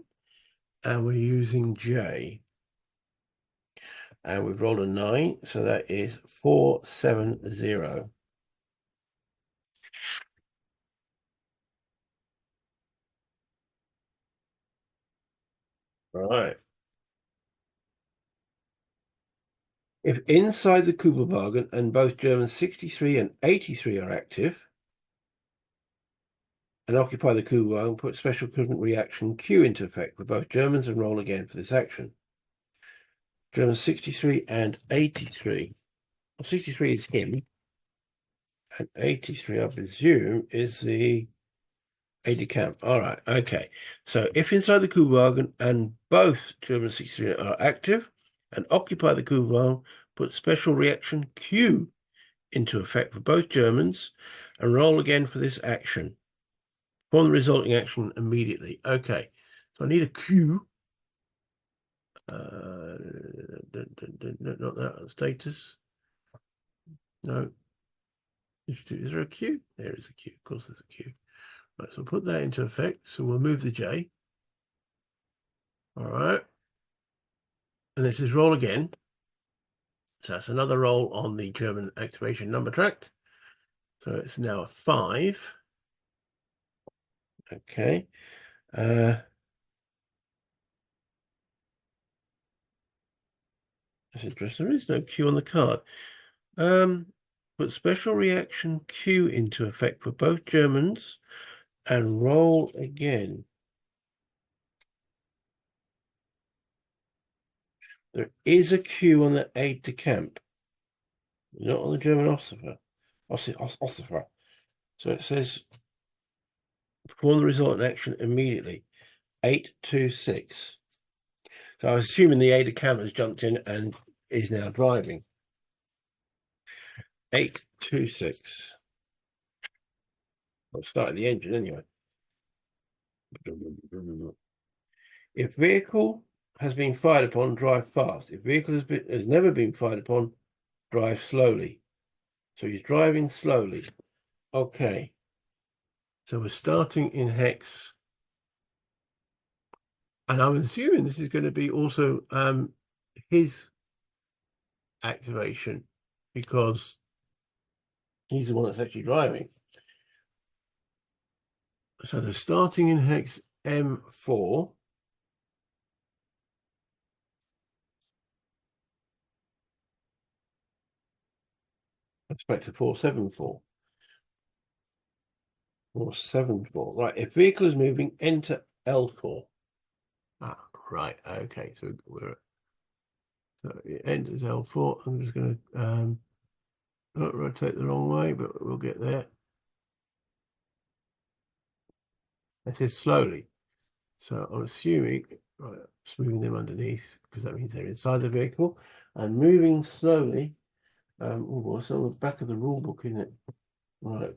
and we're using J. And we've rolled a 9, so that is 470. Right. If inside the Kubelwagen and both German 63 and 83 are active, and occupy the coup while and put special equivalent reaction Q into effect for both Germans and roll again for this action. Germans 63 and 83. Well, 63 is him, and 83, I presume, is the aide de camp. All right, okay. So if inside the coup wagon and both German 63 are active and occupy the coup wagon, put special reaction Q into effect for both Germans and roll again for this action. Perform the resulting action immediately. Okay, so I need a Q. Not that status. No. Is there a Q? There is a Q. Of course, there's a Q. Right, so we'll put that into effect. So we'll move the J. All right. And this is roll again. So that's another roll on the German activation number track. So it's now a 5. Okay. That's interesting. There is no Q on the card. Put special reaction Q into effect for both Germans and roll again. There is a Q on the aide de camp, not on the German officer. So it says perform the resultant action immediately. 826. So I was assuming the aide de camp has jumped in and is now driving. 826. I'll start the engine anyway. If vehicle has been fired upon, drive fast. If vehicle has never been fired upon, drive slowly. So he's driving slowly. Okay. So we're starting in hex. And I'm assuming this is going to be also his activation because he's the one that's actually driving. So they're starting in hex M4. Expect to 474. 474. Right. If vehicle is moving, enter L4. Ah, right. Okay. So it enters L4. I'm just going to not rotate the wrong way, but we'll get there. This is slowly. So I'm assuming, right, just moving them underneath because that means they're inside the vehicle and moving slowly. What's on the back of the rule book, isn't it? Right.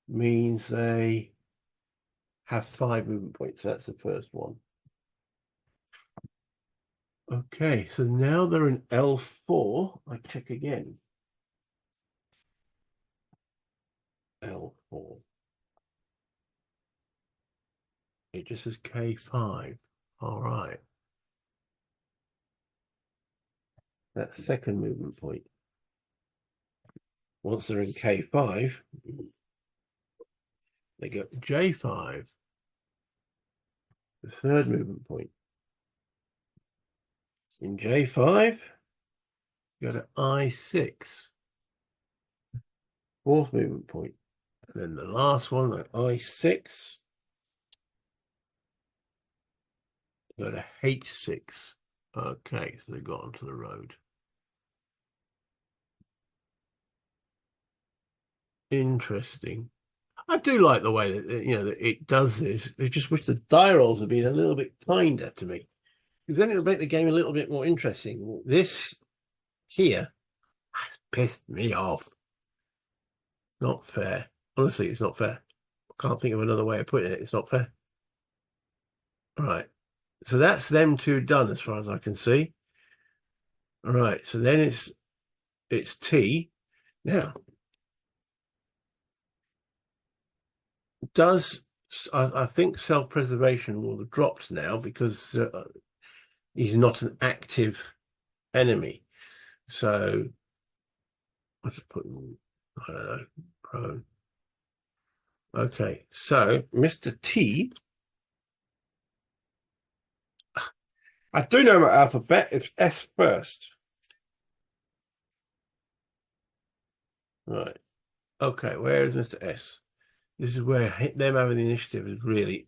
Means they have 5 movement points. So that's the first one. Okay, so now they're in L4. I check again. L4. It just says K5. All right. That's second movement point. Once they're in K5, they go J5. The third movement point. In J5, go to I6. Fourth movement point. And then the last one, like I6, go to H6. Okay, so they got onto the road. Interesting. I do like the way that that it does this. I just wish the die rolls had been a little bit kinder to me, because then it'll make the game a little bit more interesting. This here has pissed me off. Not fair. Honestly, it's not fair. I can't think of another way of putting it. It's not fair. All right. So that's them two done as far as I can see. All right. So then it's T. Now, I think self-preservation will have dropped now because he's not an active enemy. So I'll just put, I don't know, prone. Okay, so Mr. T. I do know my alphabet. It's S first. Right. Okay, where is Mr. S? This is where them having the initiative is really,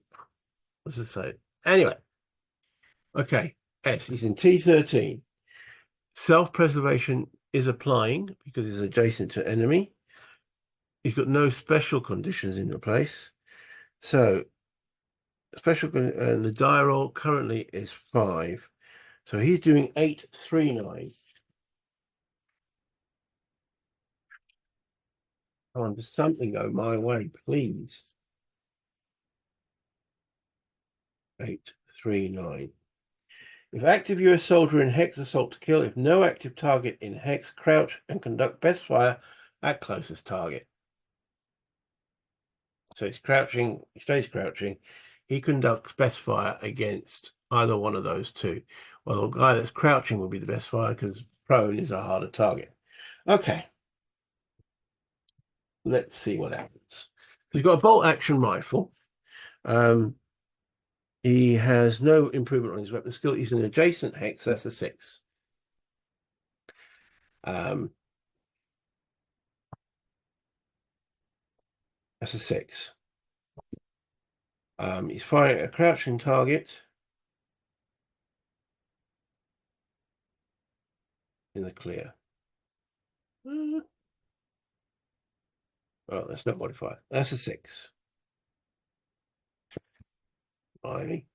what's it say? Anyway, okay. S, he's in T13. Self-preservation is applying because he's adjacent to enemy. He's got no special conditions in your place. So special, the die roll currently is 5. So he's doing 839. Come on, does something go my way, please? 839. If active, you're a soldier in hex, assault to kill. If no active target in hex, crouch and conduct best fire at closest target. So he's crouching, he stays crouching. He conducts best fire against either one of those two. Well, the guy that's crouching will be the best fire because prone is a harder target. Okay. Let's see what happens. He's got a bolt action rifle. He has no improvement on his weapon skill. He's an adjacent hex, that's a 6. That's a 6. He's firing a crouching target in the clear. Oh, that's not modified. That's a 6. Finally.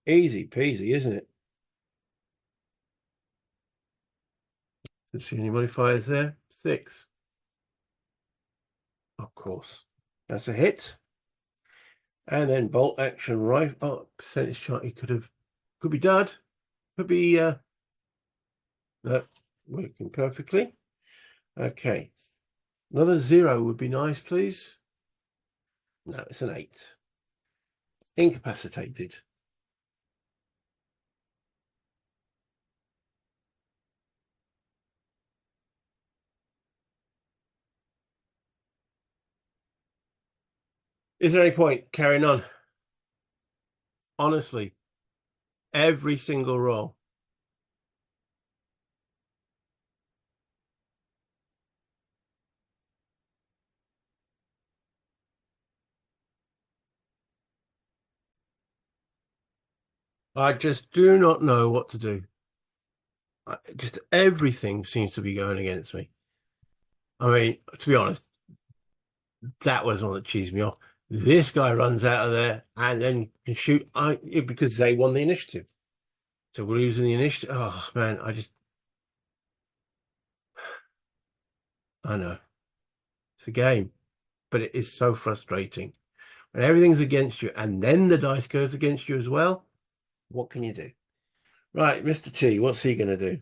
Easy peasy, isn't it? Let's see any modifiers there. 6. Of course. That's a hit. And then bolt action rifle. Oh, percentage chart. He could be dud. Could be no, working perfectly. Okay. Another 0 would be nice, please. No, it's an 8. Incapacitated. Is there any point carrying on? Honestly, every single roll. I just do not know what to do. Just everything seems to be going against me. I mean, to be honest, that was one that cheesed me off. This guy runs out of there and then can shoot because they won the initiative. So we're losing the initiative. Oh, man, I know. It's a game, but it is so frustrating. When everything's against you and then the dice goes against you as well, what can you do? Right, Mr. T, what's he going to do?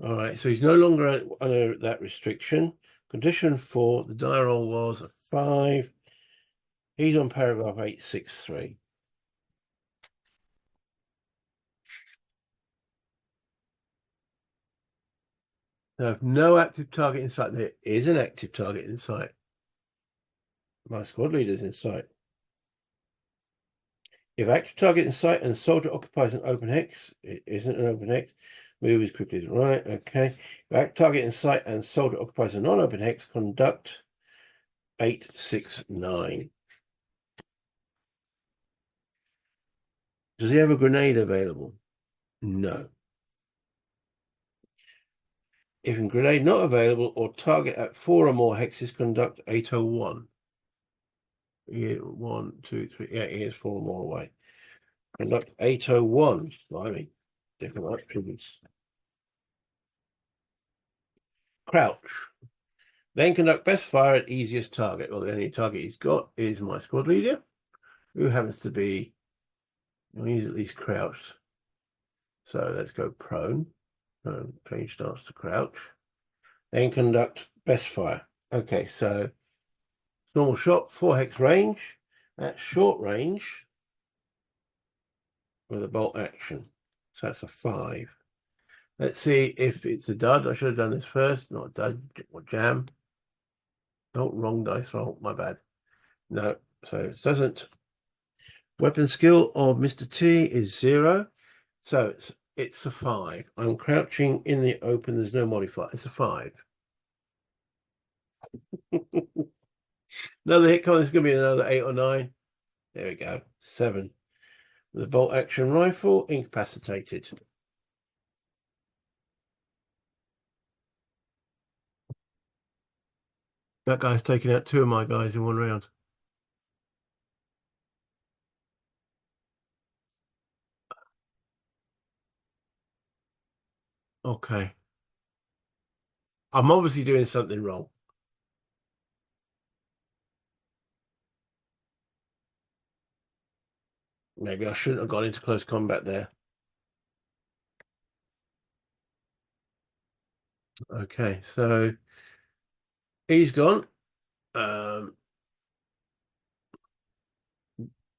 All right, so he's no longer under that restriction. Condition 4, the die roll was a 5. He's on paragraph 863. Now, if no active target in sight, there is an active target in sight. My squad leader's in sight. If active target in sight and soldier occupies an open hex, it isn't an open hex. Move as quickly as right. Okay. If active target in sight and soldier occupies a non-open hex, conduct 869. Does he have a grenade available? No. If a grenade not available or target at 4 or more hexes, conduct 801. Yeah, 1, 2, 3. Yeah, he is 4 or more away. Conduct 801. Blimey. Different options. Crouch. Then conduct best fire at easiest target. Well, the only target he's got is my squad leader, who happens to be, well, he's at least crouched. So let's go prone. Change starts to crouch. Then conduct best fire. Okay, so normal shot, 4 hex range. That's short range with a bolt action. So that's a 5. Let's see if it's a dud. I should have done this first, not a dud or jam. Oh, wrong dice roll. My bad. No, so it doesn't. Weapon skill of Mr. T is 0. So it's a 5. I'm crouching in the open. There's no modifier. It's a 5. Another hit coming. There's going to be another 8 or 9. There we go. 7. The bolt action rifle incapacitated. That guy's taken out 2 of my guys in 1 round. Okay. I'm obviously doing something wrong. Maybe I shouldn't have gone into close combat there. Okay, so he's gone. Was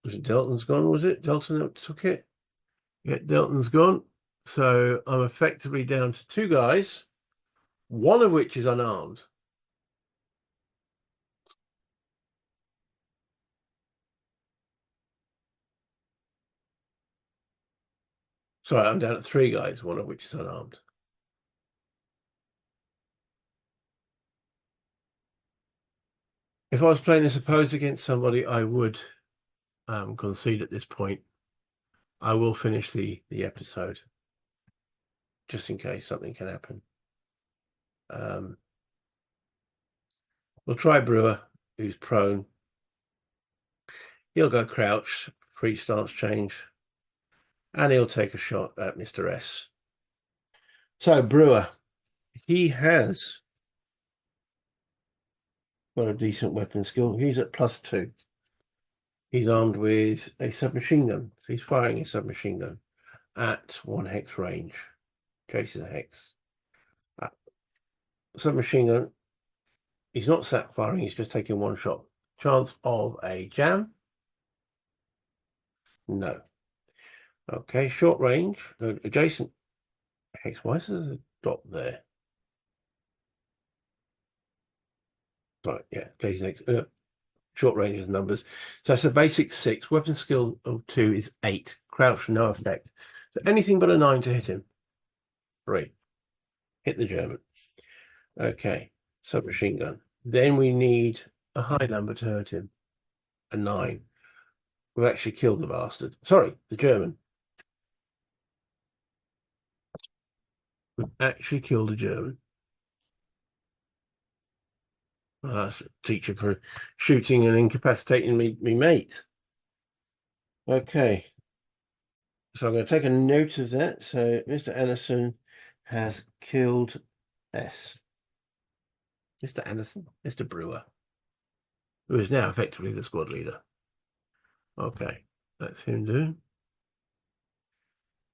it Delton's gone? Was it Delton that took it? Yeah, Delton's gone. So I'm effectively down to 2 guys, one of which is unarmed. Sorry, I'm down to 3 guys, one of which is unarmed. If I was playing this opposed against somebody, I would concede at this point. I will finish the episode just in case something can happen. We'll try Brewer, who's prone. He'll go crouch, free stance change, and he'll take a shot at Mr. S. So Brewer, he has got a decent weapon skill. He's at +2. He's armed with a submachine gun. So he's firing a submachine gun at 1 hex range. In case it's a hex. Submachine gun. He's not sat firing, he's just taking 1 shot. Chance of a jam? No. Okay, short range. Adjacent hex. Why is there a dot there? Right, yeah, adjacent hex. Short range is numbers. So that's a basic 6. Weapon skill of 2 is 8. Crouch, no effect. So anything but a 9 to hit him. 3. Hit the German. Okay, submachine gun. Then we need a high number to hurt him. A 9. We've actually killed the bastard. Sorry, the German. We've actually killed a German. Well, that's a teacher for shooting and incapacitating me mate. Okay. So I'm going to take a note of that. So Mr. Anderson has killed S. Mr. Anderson? Mr. Brewer, who is now effectively the squad leader. Okay, that's him do.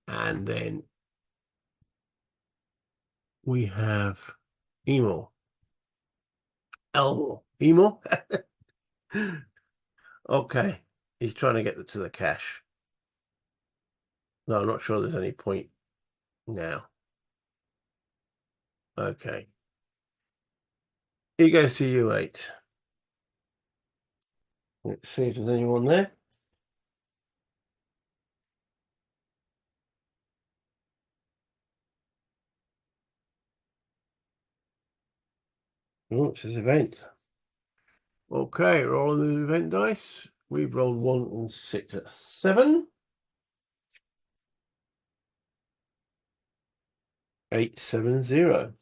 And then we have Emil. Elmore. Emil? Okay, he's trying to get to the cache. No, I'm not sure there's any point now. Okay. He goes to U8. Let's see if there's anyone there. Oh, it says event. Okay, rolling the event dice. We've rolled 1 and 6 at 7. 8, 7, 0.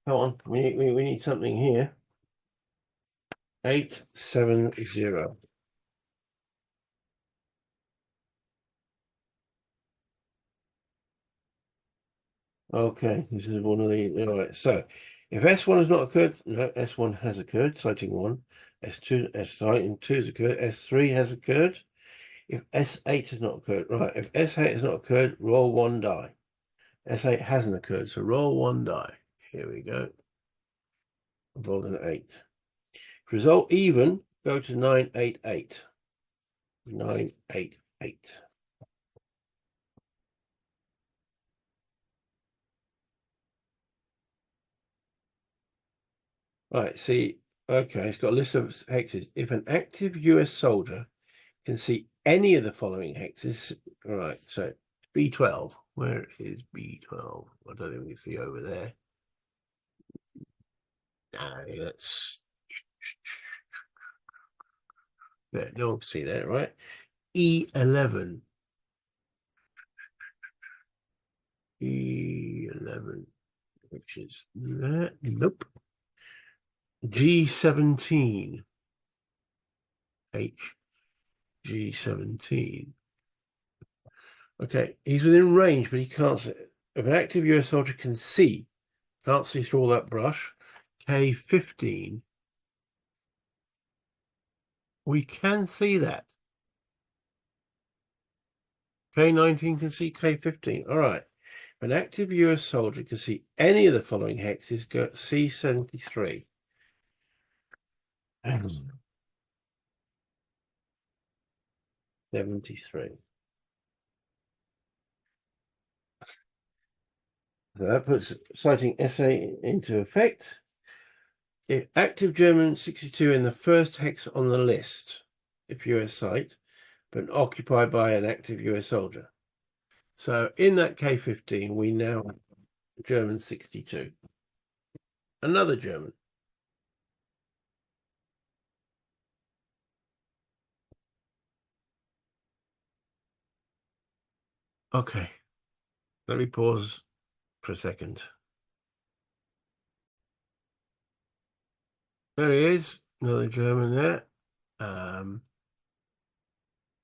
Come on, we need something here. 8, 7, 0. Okay, this is one of the. All right, so if S1 has not occurred, no, S1 has occurred, citing 1. S2, citing 2 has occurred. S3 has occurred. If S8 has not occurred, right, if S8 has not occurred, roll 1 die. S8 hasn't occurred, so roll 1 die. Here we go. I've rolled an 8. Result even, go to 988. 988. Right, see, okay, it's got a list of hexes. If an active US soldier can see any of the following hexes, all right, so B12, where is B12? I don't think we can see over there. Let's. No one can see that, right? E11. E11, which is that. Nope. G17. G17. Okay, he's within range, but he can't see. If an active US soldier can see, can't see through all that brush. K15. We can see that. K19 can see K15. All right. An active US soldier can see any of the following hexes, go C73. 73. So that puts citing SA into effect. If active German 62 in the first hex on the list, if US site, but occupied by an active US soldier. So in that K15, we now have German 62. Another German. Okay, let me pause for a second. There he is, another German there.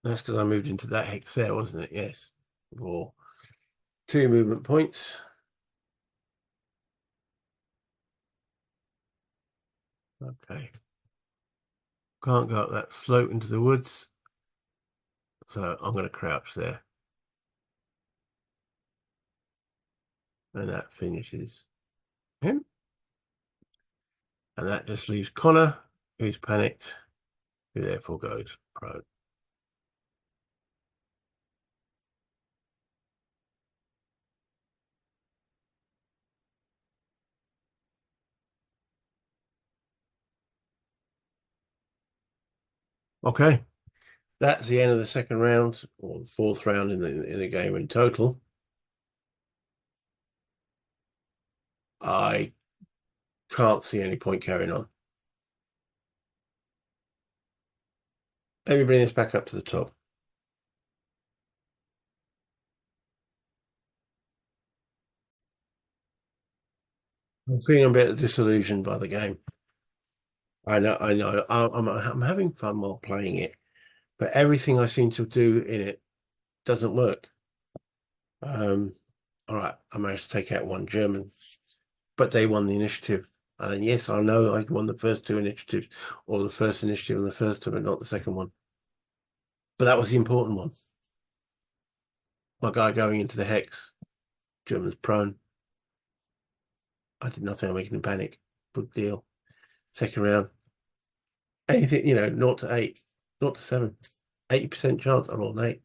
That's because I moved into that hex there, wasn't it? Yes. For 2 movement points. Okay. Can't go up that slope into the woods. So I'm going to crouch there. And that finishes him. And that just leaves Connor, who's panicked, who therefore goes prone. Okay. That's the end of the second round, or the fourth round in the game in total. I can't see any point carrying on. Let me bring this back up to the top. I'm feeling a bit disillusioned by the game. I know. I'm having fun while playing it, but everything I seem to do in it doesn't work. All right, I managed to take out one German, but they won the initiative. And yes, I know I won the first 2 initiatives, or the first initiative and the first two, but not the second one. But that was the important one. My guy going into the hex, German's prone. I did nothing. I'm making him panic. Big deal. Second round, anything, 0 to 8, 0 to 7, 80% chance I rolled an 8.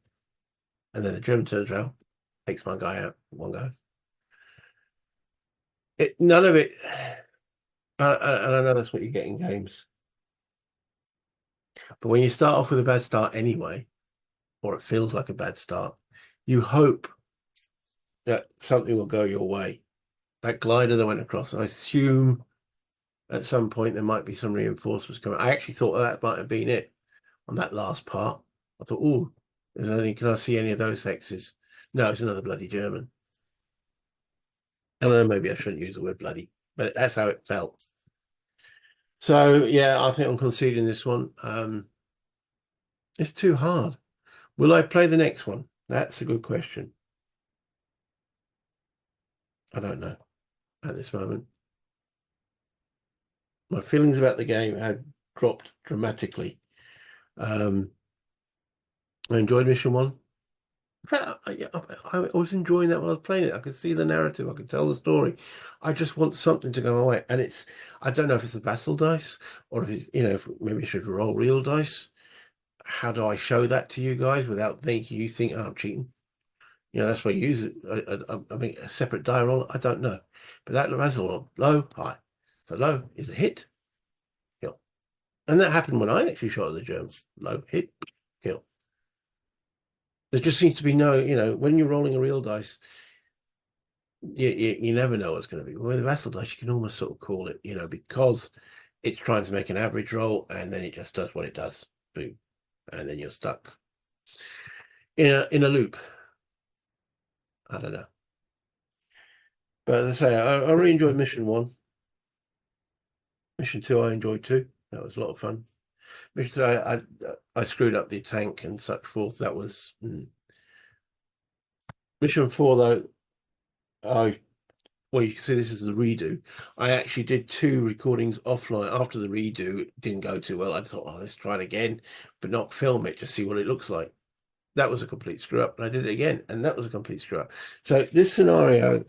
And then the German turns around, takes my guy out, one go. None of it, and I know that's what you get in games. But when you start off with a bad start anyway, or it feels like a bad start, you hope that something will go your way. That glider that went across, I assume at some point there might be some reinforcements coming. I actually thought that might have been it on that last part. I thought, oh, can I see any of those hexes? No, it's another bloody German. I don't know, maybe I shouldn't use the word bloody, but that's how it felt. So yeah, I think I'm conceding this one. It's too hard. Will I play the next one? That's a good question. I don't know at this moment. My feelings about the game have dropped dramatically. I enjoyed mission 1. In fact, I was enjoying that when I was playing it. I could see the narrative. I could tell the story. I just want something to go away. And I don't know if it's the vassal dice or if it's, if maybe I should roll real dice. How do I show that to you guys without making you think, oh, I'm cheating? That's why you use it. I mean, a separate die roll. I don't know. But that vassal roll, low, high. So low is a hit, kill. And that happened when I actually shot at the Germans. Low, hit, kill. There just seems to be no, when you're rolling a real dice, you never know what's going to be. With Vassal dice, you can almost sort of call it, because it's trying to make an average roll, and then it just does what it does. Boom. And then you're stuck in a loop. I don't know. But as I say, I really enjoyed mission 1. Mission 2, I enjoyed too. That was a lot of fun. Mission 3, I screwed up the tank and such forth. That was Mission 4, though. Well, you can see this is the redo. I actually did 2 recordings offline after the redo. It didn't go too well. I thought, oh, let's try it again, but not film it, just see what it looks like. That was a complete screw up, and I did it again, and that was a complete screw up. So this scenario,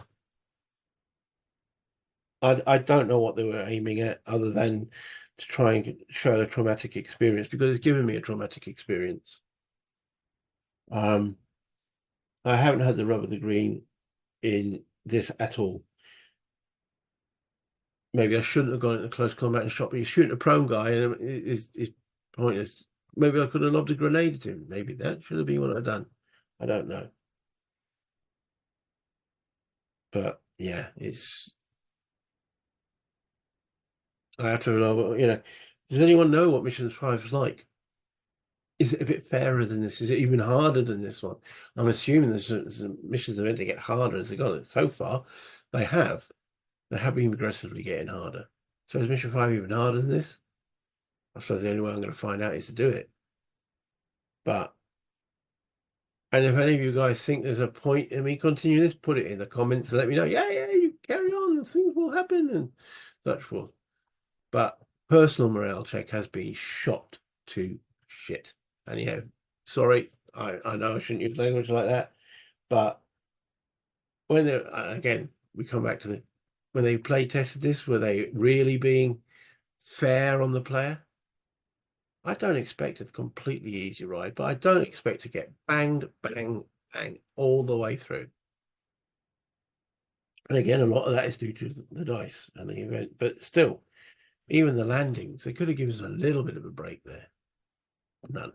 I don't know what they were aiming at, other than to try and show a traumatic experience, because it's given me a traumatic experience. I haven't had the rub of the green in this at all. Maybe I shouldn't have gone into close combat and shot, but he's shooting a prone guy, and it's pointless. Maybe I could have lobbed a grenade at him. Maybe that should have been what I'd done. I don't know. But yeah, I have to know, does anyone know what Mission 5 is like? Is it a bit fairer than this? Is it even harder than this one? I'm assuming there's missions are meant to get harder as they go. So far, they have. They have been progressively getting harder. So is Mission 5 even harder than this? I suppose the only way I'm going to find out is to do it. But, and if any of you guys think there's a point in me continuing this, put it in the comments and let me know. Yeah, you carry on, things will happen and such forth. But personal morale check has been shot to shit. And sorry, I know I shouldn't use language like that, but when they're, again, we come back to when they play tested this, were they really being fair on the player? I don't expect a completely easy ride, but I don't expect to get banged, bang, bang all the way through. And again, a lot of that is due to the dice and the event, but still, even the landings, they could have given us a little bit of a break there. None.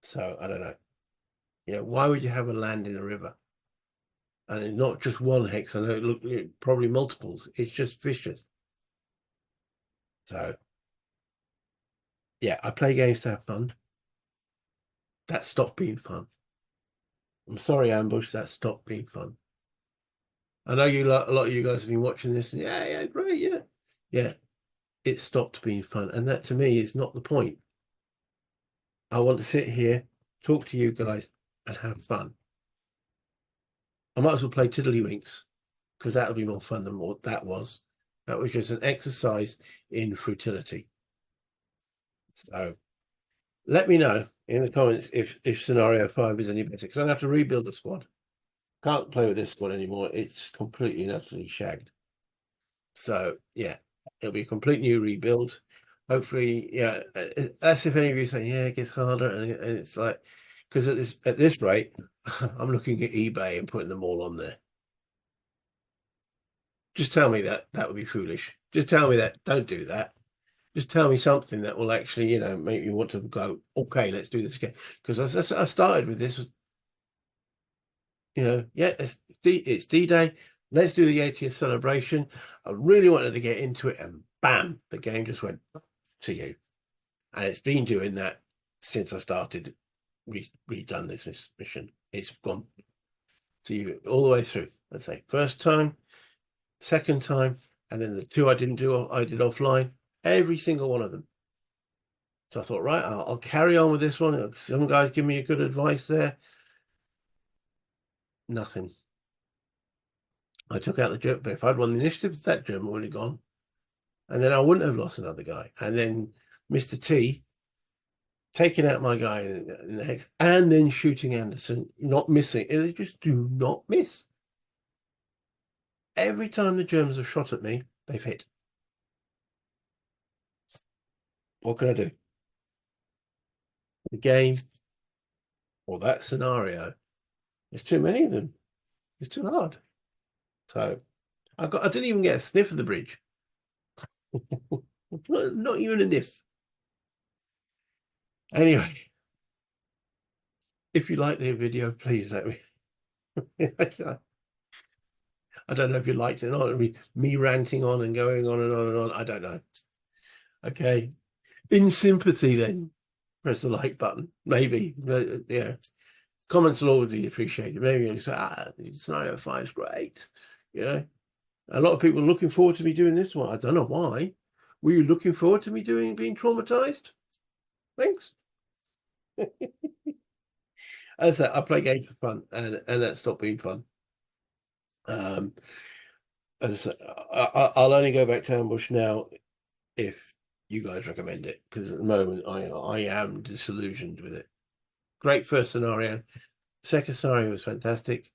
So I don't know. Why would you have a land in a river? And it's not just one hex. I know probably multiples. It's just vicious. So yeah, I play games to have fun. That stopped being fun. I'm sorry, Ambush. That stopped being fun. I know a lot of you guys have been watching this, and yeah, great, yeah. It stopped being fun, and that to me is not the point. I want to sit here, talk to you guys, and have fun. I might as well play Tiddlywinks, because that'll be more fun than what that was. That was just an exercise in futility. So let me know in the comments if scenario 5 is any better, because I'm going to have to rebuild the squad. Can't play with this squad anymore. It's completely and utterly shagged. So yeah, it'll be a complete new rebuild. Hopefully, yeah. That's if any of you say, yeah, it gets harder, and it's like, because at this rate, I'm looking at eBay and putting them all on there. Just tell me that would be foolish. Just tell me that. Don't do that. Just tell me something that will actually, make me want to go, okay, let's do this again. Because I started with this, yeah, it's D-Day. Let's do the 80th celebration. I really wanted to get into it, and bam, the game just went to you. And it's been doing that since I started redone this mission. It's gone to you all the way through. Let's say first time, second time, and then the 2 I didn't do, I did offline. Every single one of them. So I thought, right, I'll carry on with this one. Some guys give me a good advice there. Nothing. I took out the German, but if I'd won the initiative, that German would have gone. And then I wouldn't have lost another guy. And then Mr. T taking out my guy in the hex and then shooting Anderson, not missing. They just do not miss. Every time the Germans have shot at me, they've hit. What can I do? The game or that scenario, there's too many of them. It's too hard. So I didn't even get a sniff of the bridge. Not even a niff. Anyway, if you like the video, please let me. I don't know if you liked it or not. Me ranting on and going on and on and on. I don't know. Okay. In sympathy, then press the like button. Maybe. Yeah. Comments will always be appreciated. Maybe you say, scenario 5 is great. You know, a lot of people are looking forward to me doing this one. I don't know why. Were you looking forward to me being traumatized? Thanks. As I said, I play games for fun, and that stopped being fun. As I said, I'll only go back to ambush now if you guys recommend it, because at the moment I am disillusioned with it. Great first scenario. Second scenario was fantastic.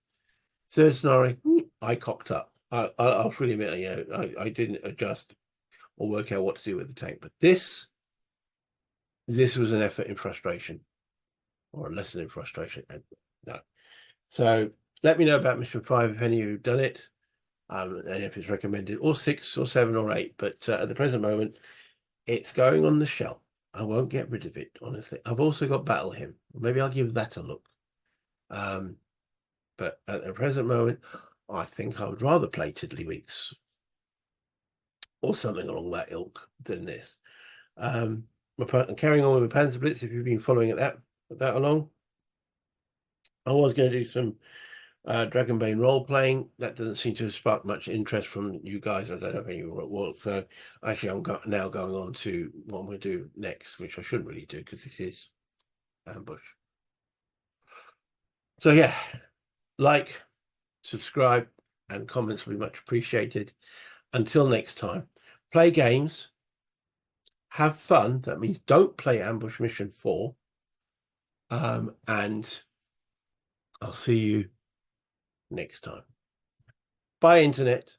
Third scenario, I cocked up. I'll freely admit, I didn't adjust or work out what to do with the tank. But this was an effort in frustration, or a lesson in frustration. And no. So let me know about Mission 5 if any of you have done it, and if it's recommended, or 6 or 7 or 8. But at the present moment, it's going on the shelf. I won't get rid of it, honestly. I've also got Battle Hymn. Maybe I'll give that a look. But at the present moment, I think I would rather play Tiddlywinks or something along that ilk than this. I'm carrying on with Panzer Blitz. If you've been following it that along, I was going to do some Dragonbane role playing. That doesn't seem to have sparked much interest from you guys. I don't know if any will. So actually, I'm now going on to what I'm going to do next, which I shouldn't really do because this is ambush. So yeah, like, subscribe, and comments will be much appreciated. Until next time, play games, have fun. That means don't play Ambush Mission 4. And I'll see you next time. Bye, Internet.